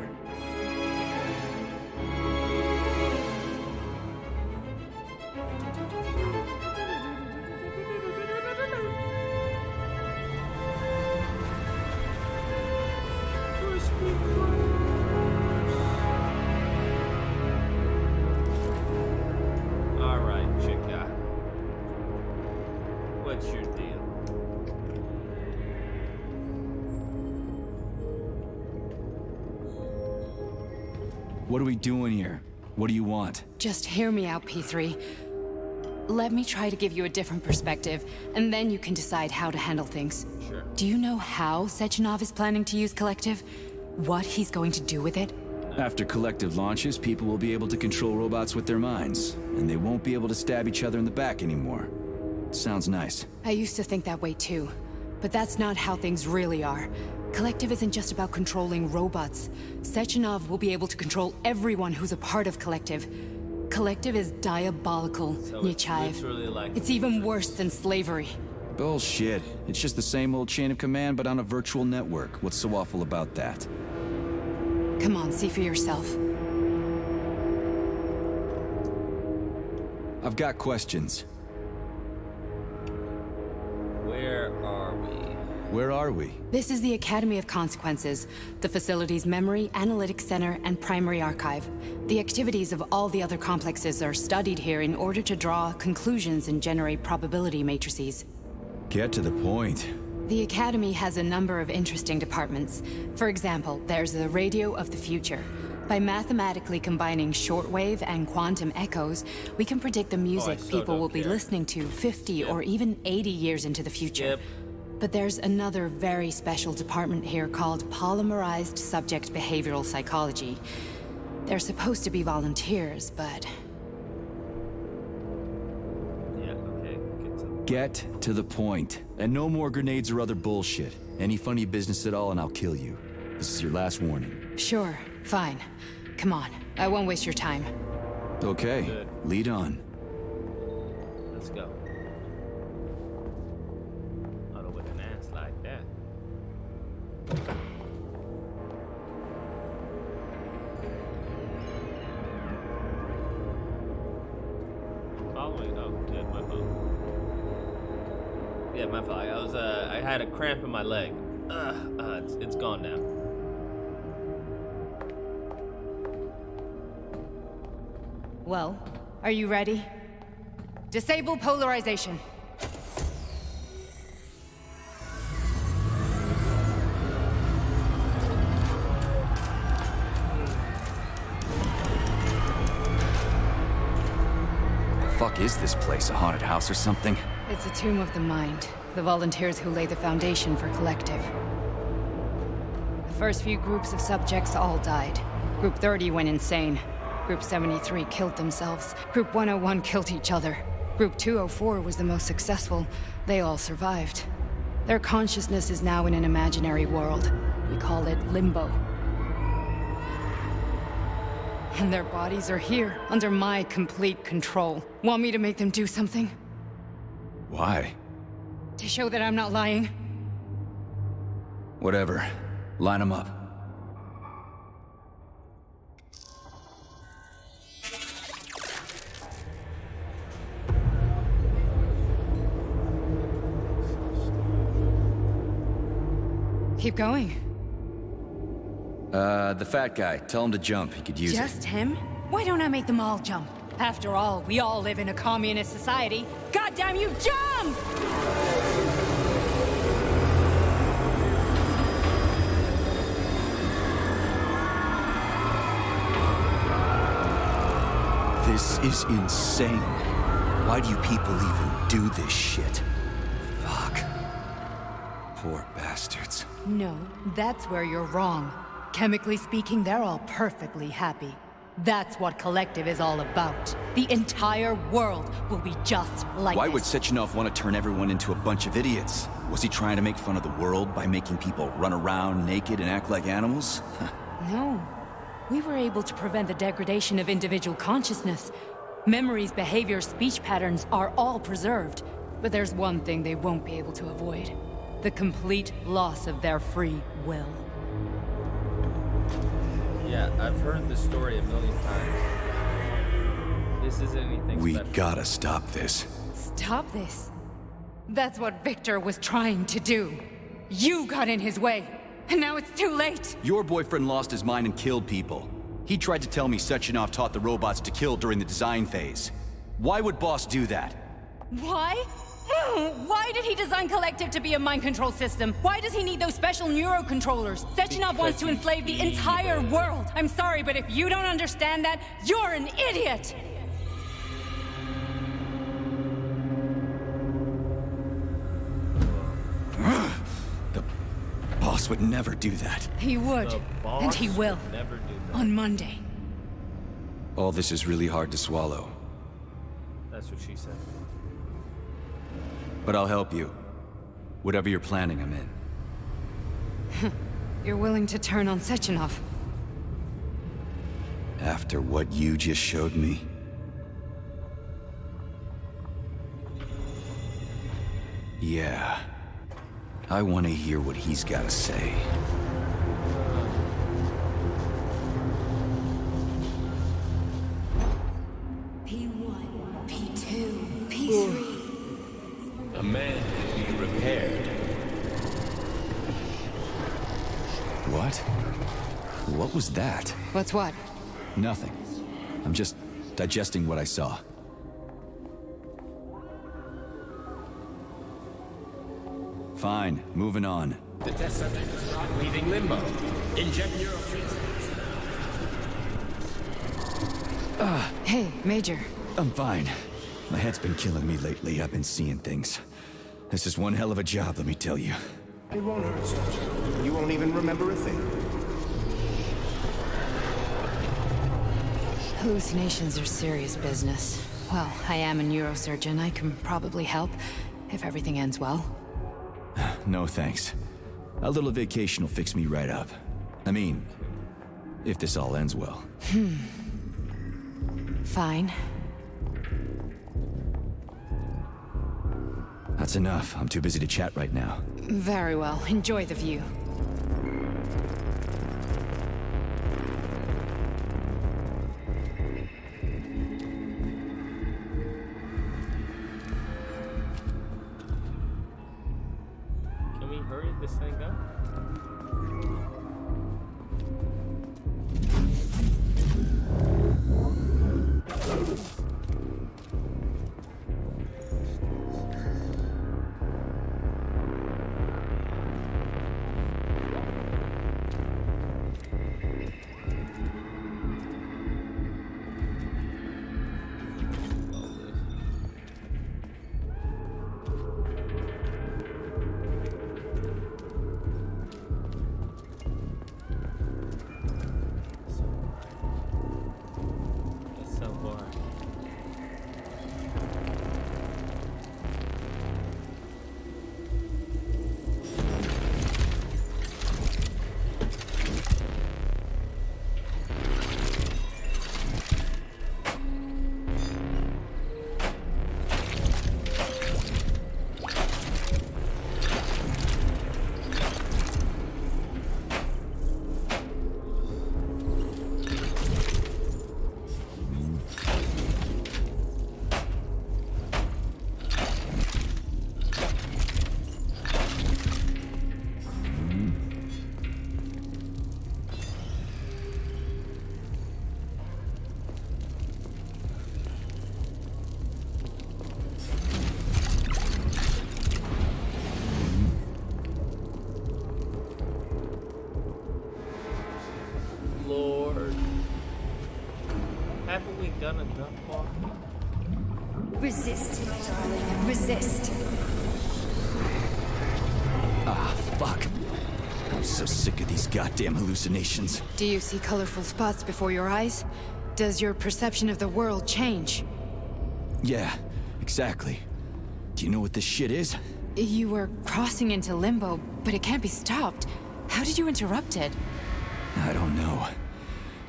What are we doing here? What do you want? Just hear me out, P3. Let me try to give you a different perspective, and then you can decide how to handle things. Sure. Do you know how Sechenov is planning to use Kollektiv? What he's going to do with it? After Kollektiv launches, people will be able to control robots with their minds, and they won't be able to stab each other in the back anymore. Sounds nice. I used to think that way too, but that's not how things really are. Kollektiv isn't just about controlling robots. Sechenov will be able to control everyone who's a part of Kollektiv. Kollektiv is diabolical, So Nechayev. It's even worse than slavery. Bullshit. It's just the same old chain of command, but on a virtual network. What's so awful about that? Come on, see for yourself. I've got questions. Where are we? This is the Academy of Consequences, the facility's memory, analytics center, and primary archive. The activities of all the other complexes are studied here in order to draw conclusions and generate probability matrices. Get to the point. The Academy has a number of interesting departments. For example, there's the Radio of the Future. By mathematically combining shortwave and quantum echoes, we can predict the music people will be listening to 50 or even 80 years into the future. But there's another very special department here called Polymerized Subject Behavioral Psychology. They're supposed to be volunteers, but... Get to the point. And no more grenades or other bullshit. Any funny business at all and I'll kill you. This is your last warning. Sure, fine. Come on, I won't waste your time. Okay, lead on. Let's go. Yeah, my fault. I had a cramp in my leg. It's gone now. Well, are you ready? Disable polarization. Fuck is this place? A haunted house or something? It's a tomb of the mind. The volunteers who lay the foundation for Kollektiv. The first few groups of subjects all died. Group 30 went insane. Group 73 killed themselves. Group 101 killed each other. Group 204 was the most successful. They all survived. Their consciousness is now in an imaginary world. We call it Limbo. And their bodies are here, under my complete control. Want me to make them do something? Why? To show that I'm not lying? Whatever. Line them up. Keep going. The fat guy. Tell him to jump. He could use it. Just him? Why don't I make them all jump? After all, we all live in a communist society. Goddamn you, jump! This is insane. Why do you people even do this shit? Fuck. Poor bastards. No, that's where you're wrong. Chemically speaking, they're all perfectly happy. That's what Kollektiv is all about. The entire world will be just like Why this. would Sechenov want to turn everyone into a bunch of idiots? Was he trying to make fun of the world by making people run around naked and act like animals? No. We were able to prevent the degradation of individual consciousness. Memories, behaviors, speech patterns are all preserved. But there's one thing they won't be able to avoid. The complete loss of their free will. Yeah, I've heard the story a million times. This isn't anything We special. gotta stop this. Stop this. That's what Victor was trying to do. You got in his way, and now it's too late. Your boyfriend lost his mind and killed people. He tried to tell me Sechenov taught the robots to kill during the design phase. Why would Boss do that? Why? Why did he design Kollektiv to be a mind control system? Why does he need those special neurocontrollers? Sechenov wants to enslave the entire world. I'm sorry, but if you don't understand that, you're an idiot! The Boss would never do that. He would, and he will. Never do that. On Monday. All this is really hard to swallow. That's what she said. But I'll help you. Whatever you're planning, I'm in. You're willing to turn on Sechenov? After what you just showed me? Yeah. I want to hear what he's got to say. P1, P2, P3. A man can be repaired. What? What was that? What's what? Nothing. I'm just digesting what I saw. Fine, moving on. The test subject is not leaving limbo. Inject neurotransmitters. Hey, Major. I'm fine. My head's been killing me lately. I've been seeing things. This is one hell of a job, let me tell you. It won't hurt, Sergeant. You won't even remember a thing. Hallucinations are serious business. Well, I am a neurosurgeon. I can probably help, if everything ends well. No thanks. A little vacation will fix me right up. I mean, if this all ends well. Fine. That's enough. I'm too busy to chat right now. Very well. Enjoy the view. Can we hurry this thing up? Haven't we done enough walking? Resist, darling. Resist. Ah, fuck. I'm so sick of these goddamn hallucinations. Do you see colorful spots before your eyes? Does your perception of the world change? Yeah, exactly. Do you know what this shit is? You were crossing into limbo, but it can't be stopped. How did you interrupt it? I don't know.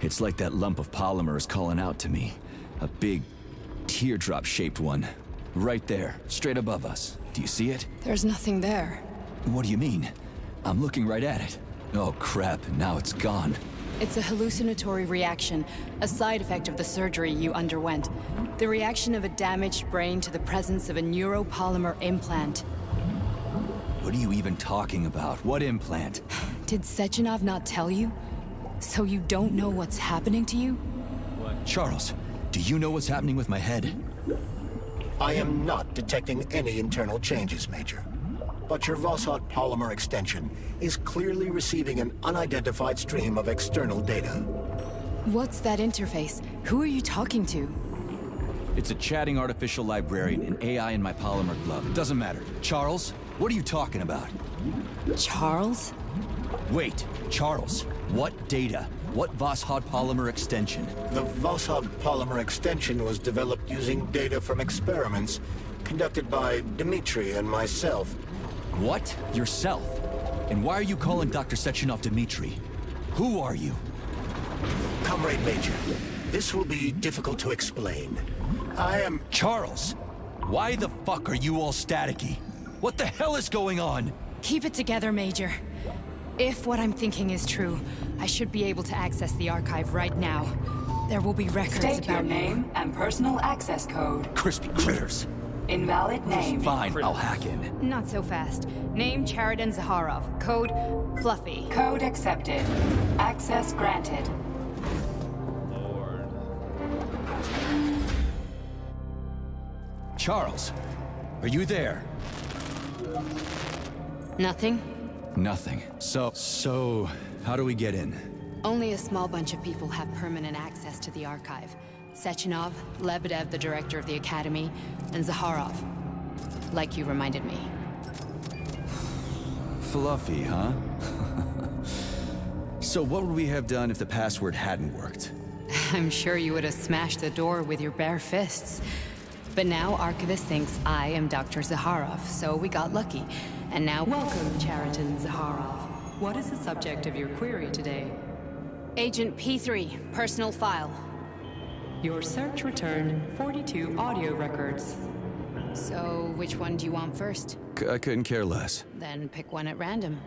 It's like that lump of polymer is calling out to me. A big, teardrop-shaped one. Right there, straight above us. Do you see it? There's nothing there. What do you mean? I'm looking right at it. Oh crap, now it's gone. It's a hallucinatory reaction, a side effect of the surgery you underwent. The reaction of a damaged brain to the presence of a neuropolymer implant. What are you even talking about? What implant? Did Sechenov not tell you? So you don't know what's happening to you? What? Charles, do you know what's happening with my head? I am not detecting any internal changes, Major. But your Voskhod polymer extension is clearly receiving an unidentified stream of external data. What's that interface? Who are you talking to? It's a chatting artificial librarian, an AI in my polymer glove. It doesn't matter. Charles, what are you talking about? Charles? Wait, Charles, what data? What Voskhod polymer extension? The Voskhod polymer extension was developed using data from experiments conducted by Dmitri and myself. What? Yourself? And why are you calling Dr. Sechenov Dmitri? Who are you? Comrade Major, this will be difficult to explain. I am... Charles! Why the fuck are you all staticky? What the hell is going on? Keep it together, Major. If what I'm thinking is true, I should be able to access the archive right now. There will be records State your about name and personal access code. Crispy critters. Invalid name. Fine, I'll hack in. Not so fast. Name Cheriton Zaharov. Code Fluffy. Code accepted. Access granted. Lord. Charles, are you there? Nothing? Nothing. So, how do we get in? Only a small bunch of people have permanent access to the archive. Sechenov, Lebedev, the director of the Academy, and Zaharov. Like you reminded me. Fluffy, huh? So what would we have done if the password hadn't worked? I'm sure you would have smashed the door with your bare fists. But now Archivist thinks I am Dr. Zaharov, so we got lucky. And now... Welcome, Cheriton Zaharov. What is the subject of your query today? Agent P3, personal file. Your search returned 42 audio records. So, which one do you want first? I couldn't care less. Then pick one at random.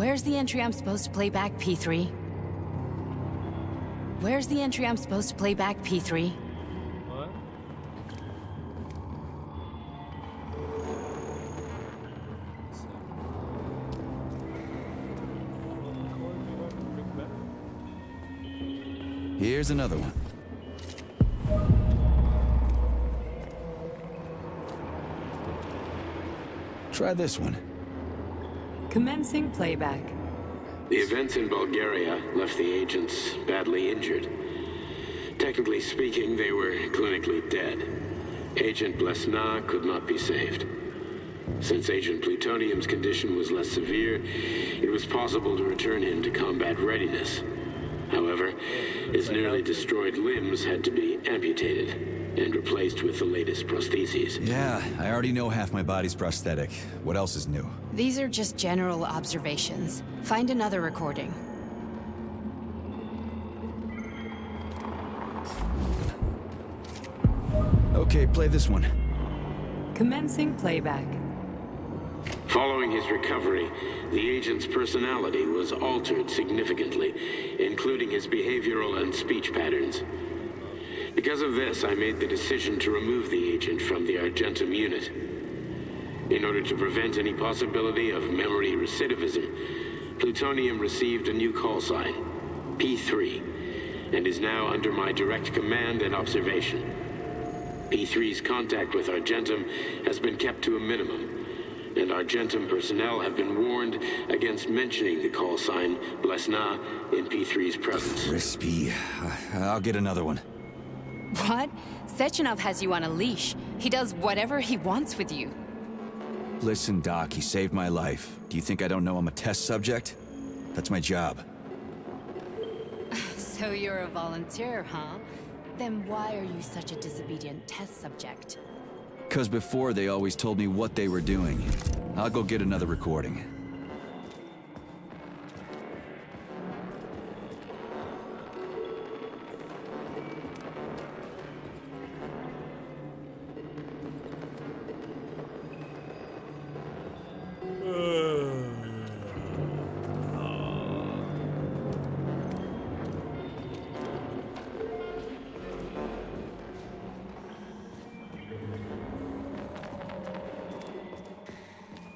Where's the entry I'm supposed to play back, P3? Where's the entry I'm supposed to play back, P3? What? Here's another one. Try this one. Commencing playback. The events in Bulgaria left the agents badly injured. Technically speaking, they were clinically dead. Agent Blesna could not be saved. Since Agent Plutonium's condition was less severe, it was possible to return him to combat readiness. However, his nearly destroyed limbs had to be amputated and replaced with the latest prostheses. Yeah, I already know half my body's prosthetic. What else is new? These are just general observations. Find another recording. Okay, play this one. Commencing playback. Following his recovery, the agent's personality was altered significantly, including his behavioral and speech patterns. Because of this, I made the decision to remove the agent from the Argentum unit. In order to prevent any possibility of memory recidivism, Plutonium received a new call sign, P3, and is now under my direct command and observation. P3's contact with Argentum has been kept to a minimum, and Argentum personnel have been warned against mentioning the call sign Blesna in P3's presence. Crispy. I'll get another one. What? Sechenov has you on a leash. He does whatever he wants with you. Listen, Doc, he saved my life. Do you think I don't know I'm a test subject? That's my job. So you're a volunteer, huh? Then why are you such a disobedient test subject? 'Cause before they always told me what they were doing. I'll go get another recording.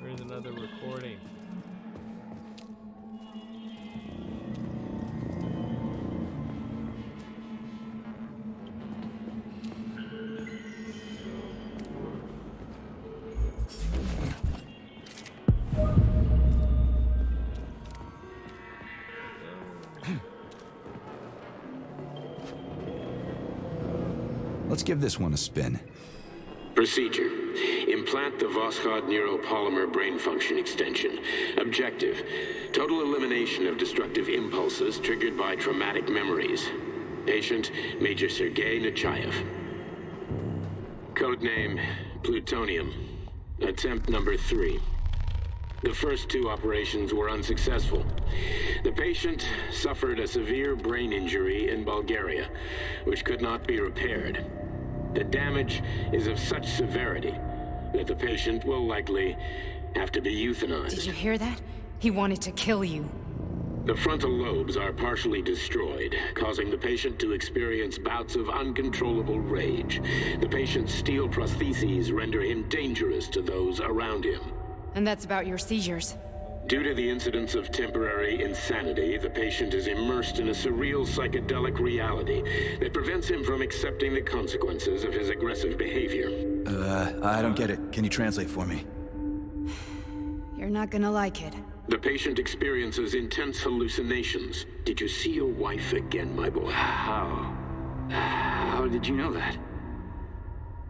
Here's another recording. Let's give this one a spin. Procedure. Implant the Voskhod neuropolymer brain function extension. Objective. Total elimination of destructive impulses triggered by traumatic memories. Patient, Major Sergei Nechayev. Codename, Plutonium. Attempt number 3. The first 2 operations were unsuccessful. The patient suffered a severe brain injury in Bulgaria, which could not be repaired. The damage is of such severity that the patient will likely have to be euthanized. Did you hear that? He wanted to kill you. The frontal lobes are partially destroyed, causing the patient to experience bouts of uncontrollable rage. The patient's steel prostheses render him dangerous to those around him. And that's about your seizures. Due to the incidence of temporary insanity, the patient is immersed in a surreal psychedelic reality that prevents him from accepting the consequences of his aggressive behavior. I don't get it. Can you translate for me? You're not gonna like it. The patient experiences intense hallucinations. Did you see your wife again, my boy? How did you know that?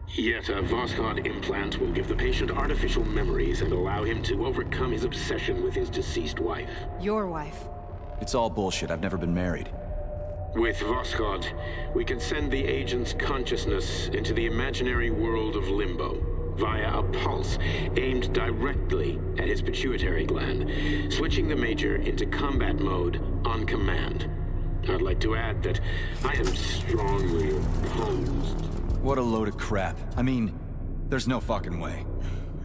Yet a Voskhod implant will give the patient artificial memories and allow him to overcome his obsession with his deceased wife. Your wife. It's all bullshit. I've never been married. With Voskhod, we can send the agent's consciousness into the imaginary world of limbo via a pulse aimed directly at his pituitary gland, switching the Major into combat mode on command. I'd like to add that I am strongly opposed. What a load of crap. I mean, there's no fucking way.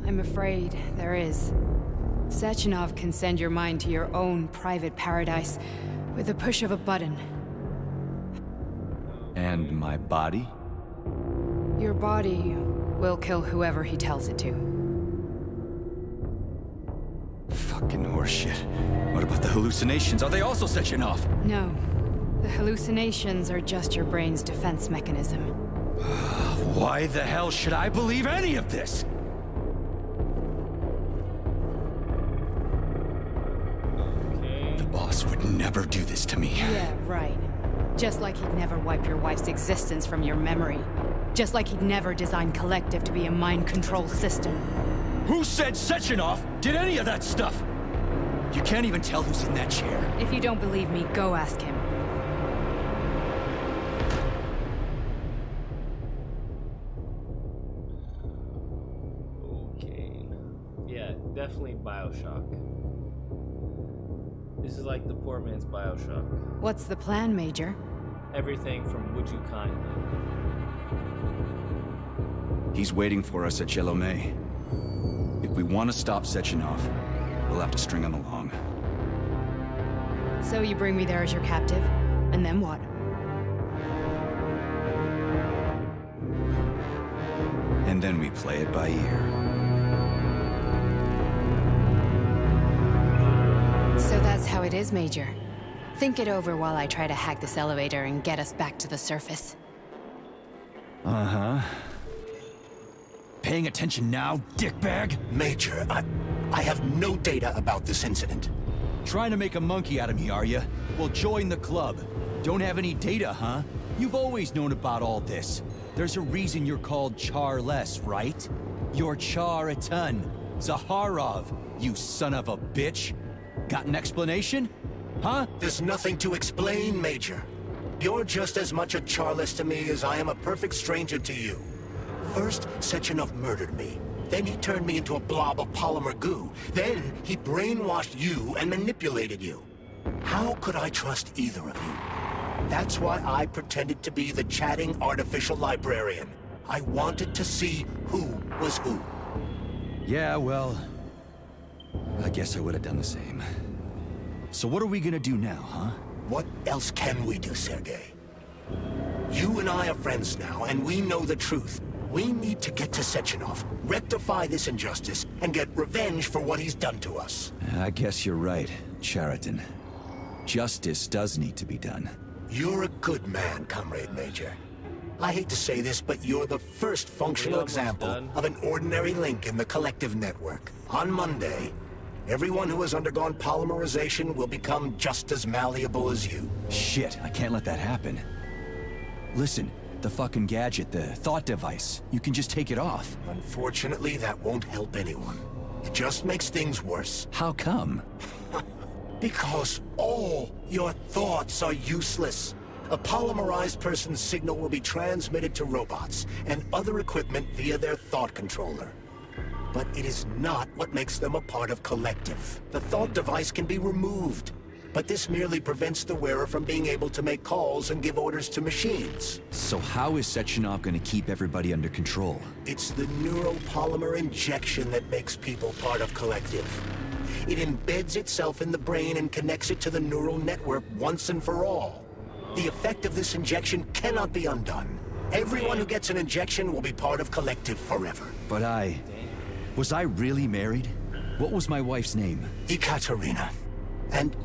I'm afraid there is. Sechenov can send your mind to your own private paradise with the push of a button. And my body? Your body will kill whoever he tells it to. Fucking horseshit. What about the hallucinations? Are they also Sechenov? No. The hallucinations are just your brain's defense mechanism. Why the hell should I believe any of this? The boss would never do this to me. Yeah, right. Just like he'd never wipe your wife's existence from your memory. Just like he'd never design Kollektiv to be a mind control system. Who said Sechenov did any of that stuff? You can't even tell who's in that chair. If you don't believe me, go ask him. Okay. Yeah, definitely Bioshock. This is like the poor man's Bioshock. What's the plan, Major? Everything from Would You Kindly. He's waiting for us at Chelomey. If we want to stop Sechenov, we'll have to string him along. So you bring me there as your captive, and then what? And then we play it by ear. So that's how it is, Major. Think it over while I try to hack this elevator and get us back to the surface. Uh-huh. Paying attention now, dickbag? Major, I have no data about this incident. Trying to make a monkey out of me, are you? Well, join the club. Don't have any data, huh? You've always known about all this. There's a reason you're called Charless, right? You're Char-a-ton. Zaharov, you son of a bitch. Got an explanation? Huh? There's nothing to explain, Major. You're just as much a Charless to me as I am a perfect stranger to you. First, Sechenov murdered me. Then he turned me into a blob of polymer goo. Then he brainwashed you and manipulated you. How could I trust either of you? That's why I pretended to be the chatting artificial librarian. I wanted to see who was who. Yeah, well, I guess I would have done the same. So what are we gonna do now, huh? What else can we do, Sergei? You and I are friends now, and we know the truth. We need to get to Sechenov, rectify this injustice, and get revenge for what he's done to us. I guess you're right, Chariton. Justice does need to be done. You're a good man, Comrade Major. I hate to say this, but you're the first functional example of an ordinary link in the Kollektiv network. On Monday, everyone who has undergone polymerization will become just as malleable as you. Shit, I can't let that happen. Listen, the fucking gadget, the thought device, you can just take it off. Unfortunately, that won't help anyone. It just makes things worse. How come? Because all your thoughts are useless. A polymerized person's signal will be transmitted to robots and other equipment via their thought controller. But it is not what makes them a part of Kollektiv. The thought device can be removed, but this merely prevents the wearer from being able to make calls and give orders to machines. So how is Sechenov gonna keep everybody under control? It's the neuropolymer injection that makes people part of Kollektiv. It embeds itself in the brain and connects it to the neural network once and for all. The effect of this injection cannot be undone. Everyone who gets an injection will be part of Kollektiv forever. But was I really married? What was my wife's name? Ekaterina. And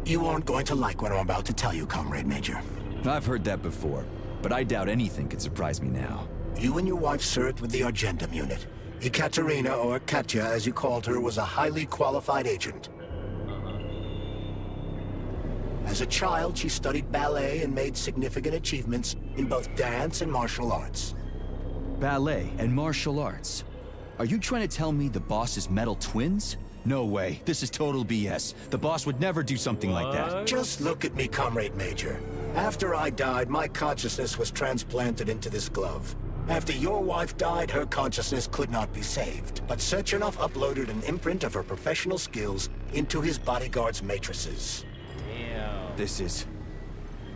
you aren't going to like what I'm about to tell you, Comrade Major. I've heard that before, but I doubt anything could surprise me now. You and your wife served with the Argentum unit. Ekaterina, or Katya as you called her, was a highly qualified agent. As a child, she studied ballet and made significant achievements in both dance and martial arts. Ballet and martial arts? Are you trying to tell me the boss is metal twins? No way. This is total BS. The boss would never do something like that. Just look at me, Comrade Major. After I died, my consciousness was transplanted into this glove. After your wife died, her consciousness could not be saved. But Sechenov uploaded an imprint of her professional skills into his bodyguard's matrices. Damn. This is...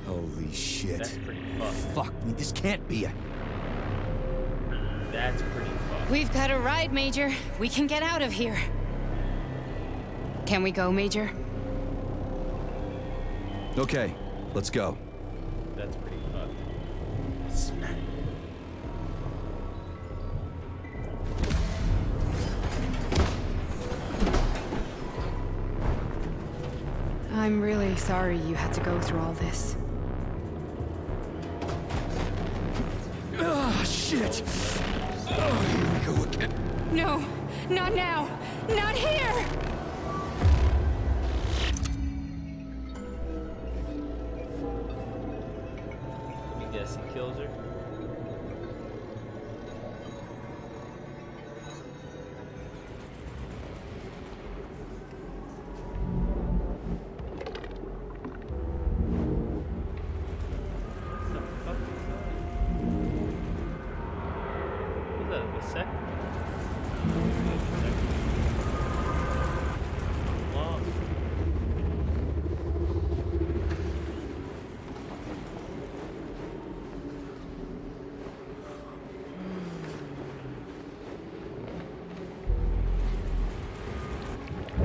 Holy shit. That's pretty fucked. Fuck me, this can't be a... That's pretty fucked. We've got a ride, Major. We can get out of here. Can we go, Major? Okay, let's go. That's pretty fucked. Smack. I'm really sorry you had to go through all this. Ah, shit! Oh, here we go again. No, not now! Not here! Let me guess, he kills her?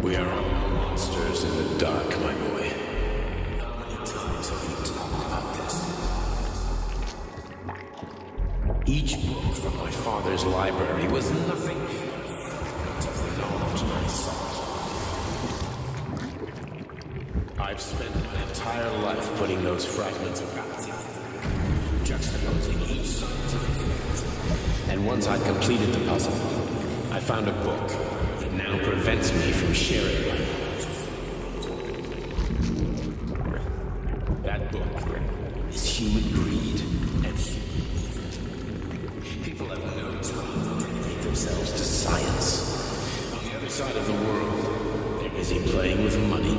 We are all monsters in the dark, my boy. How many times have we talked about this? Each book from my father's library was nothing but a fragment of the knowledge I sought. I've spent my entire life putting those fragments back together, juxtaposing each scientific fact. And once I'd completed the puzzle, I found a book that now prevents me from sharing my knowledge with the world. That book is human greed and human evil. People have no time to dedicate themselves to science. On the other side of the world, they're busy playing with money.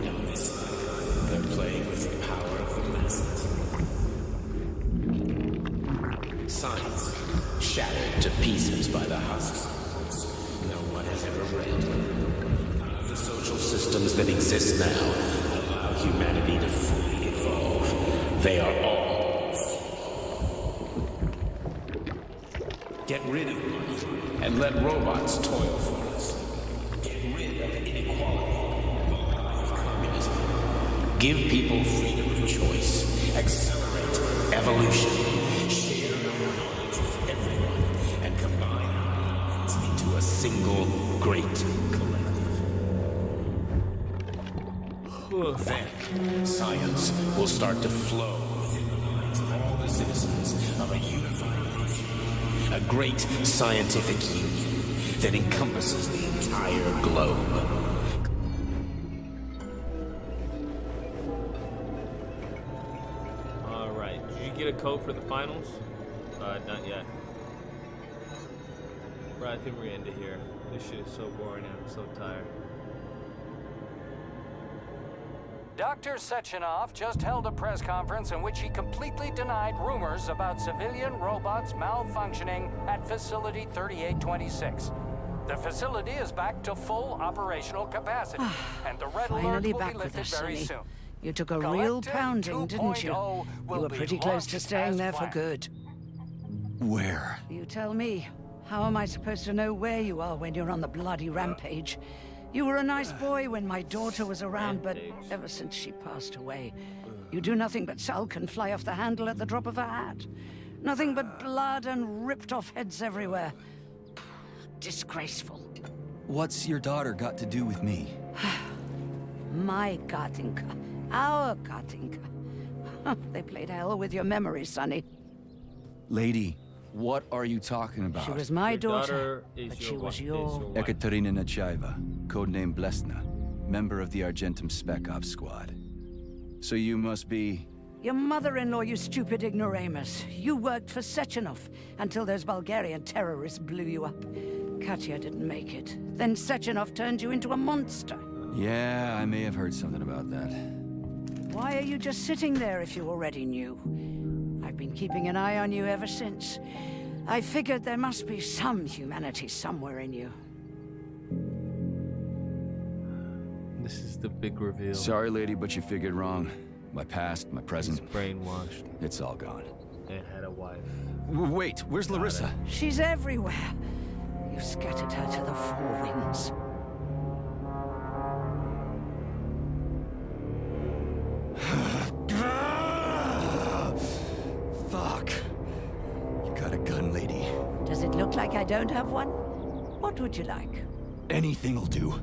And on this side, they're playing with the power of the masses. Science shattered to pieces by the husks. No one has ever read. None of the social systems that exist now allow humanity to fully evolve. They are all flawed. Get rid of money and let robots toil for us. Get rid of inequality and the lie of communism. Give people freedom of choice. Accelerate evolution. Share our knowledge with everyone and combine our minds into a single great collective. Then science will start to flow within the minds of all the citizens of a unified nation. A great scientific union that encompasses the entire globe. Alright, did you get a code for the finals? Not yet. Right, I think we're into here. This shit is so boring and I'm so tired. Dr. Sechenov just held a press conference in which he completely denied rumors about civilian robots malfunctioning at Facility 3826. The facility is back to full operational capacity, and the red alert Finally will back be with lifted us, very Sonny. soon. You took a real Kollektiv pounding, didn't you? 2.0 You will were be pretty close to launched staying as there for planned. good. Where? You tell me. How am I supposed to know where you are when you're on the bloody rampage? You were a nice boy when my daughter was around, but ever since she passed away, you do nothing but sulk and fly off the handle at the drop of a hat. Nothing but blood and ripped off heads everywhere. Disgraceful. What's your daughter got to do with me? My Katinka. Our Katinka. They played hell with your memory, Sonny. Lady, what are you talking about? She was my Your daughter, is but your she was wife, your... wife. Ekaterina Nechaeva, codename Blesna, member of the Argentum Spec Ops Squad. So you must be... Your mother-in-law, you stupid ignoramus. You worked for Sechenov until those Bulgarian terrorists blew you up. Katya didn't make it. Then Sechenov turned you into a monster. Yeah, I may have heard something about that. Why are you just sitting there if you already knew? I've been keeping an eye on you ever since. I figured there must be some humanity somewhere in you. This is the big reveal. Sorry, lady, but you figured wrong. My past, my present. He's brainwashed. It's all gone. And had a wife. Wait, where's Larissa? She's everywhere. You scattered her to the four winds. don't have one? What would you like? Anything'll do.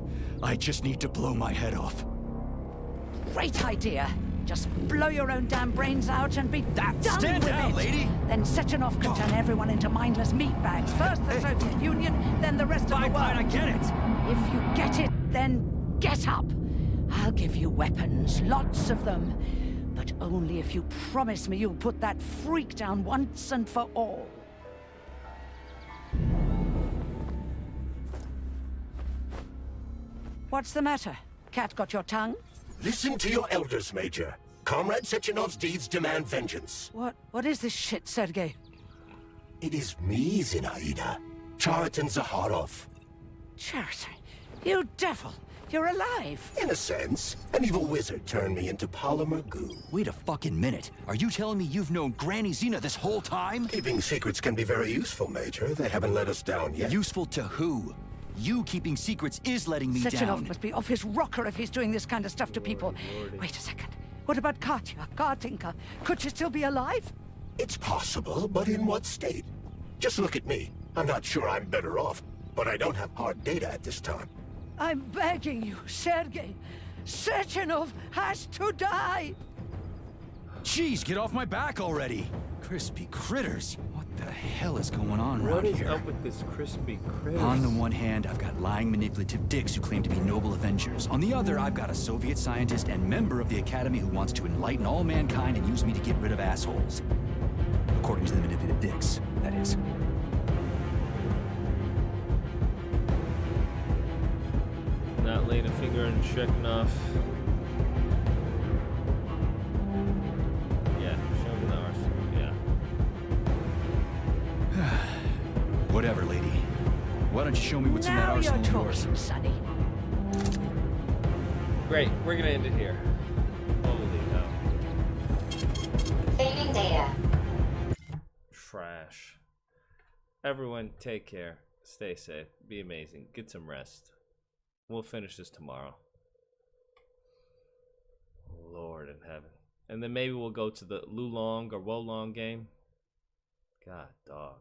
I just need to blow my head off. Great idea. Just blow your own damn brains out and be done Stand with down, it. lady! Then Sechenov can turn everyone into mindless meatbags. First the Soviet Union, then the rest of the world. Fine, I get it. If you get it, then get up. I'll give you weapons, lots of them. But only if you promise me you'll put that freak down once and for all. What's the matter? Cat got your tongue? Listen to your elders, Major. Comrade Sechenov's deeds demand vengeance. What is this shit, Sergei? It is me, Zinaida. Chariton Zaharov. Chariton? You devil! You're alive! In a sense. An evil wizard turned me into polymer goo. Wait a fucking minute. Are you telling me you've known Granny Zina this whole time? Keeping secrets can be very useful, Major. They haven't let us down yet. Useful to who? You keeping secrets is letting me Sechenov down. must be off his rocker if he's doing this kind of stuff to people. Wait a second. What about Katya, Kartinka? Could she still be alive? It's possible, but in what state? Just look at me. I'm not sure I'm better off, but I don't have hard data at this time. I'm begging you, Sergei. Sechenov has to die! Jeez, get off my back already! Crispy critters. What the hell is going on around here? What is up with this crispy critters? On the one hand, I've got lying manipulative dicks who claim to be noble avengers. On the other, I've got a Soviet scientist and member of the Academy who wants to enlighten all mankind and use me to get rid of assholes. According to the manipulative dicks, that is. Not laying a finger and checking off. Yeah, show me the arsenal. Yeah. Whatever, lady. Why don't you show me what's in that Now arsenal you're of yours? talking, Sonny. Great, we're gonna end it here. Holy hell. Saving data. Trash. Everyone, take care. Stay safe. Be amazing. Get some rest. We'll finish this tomorrow. Lord in heaven. And then maybe we'll go to the Lulong or Wolong game. God, dog.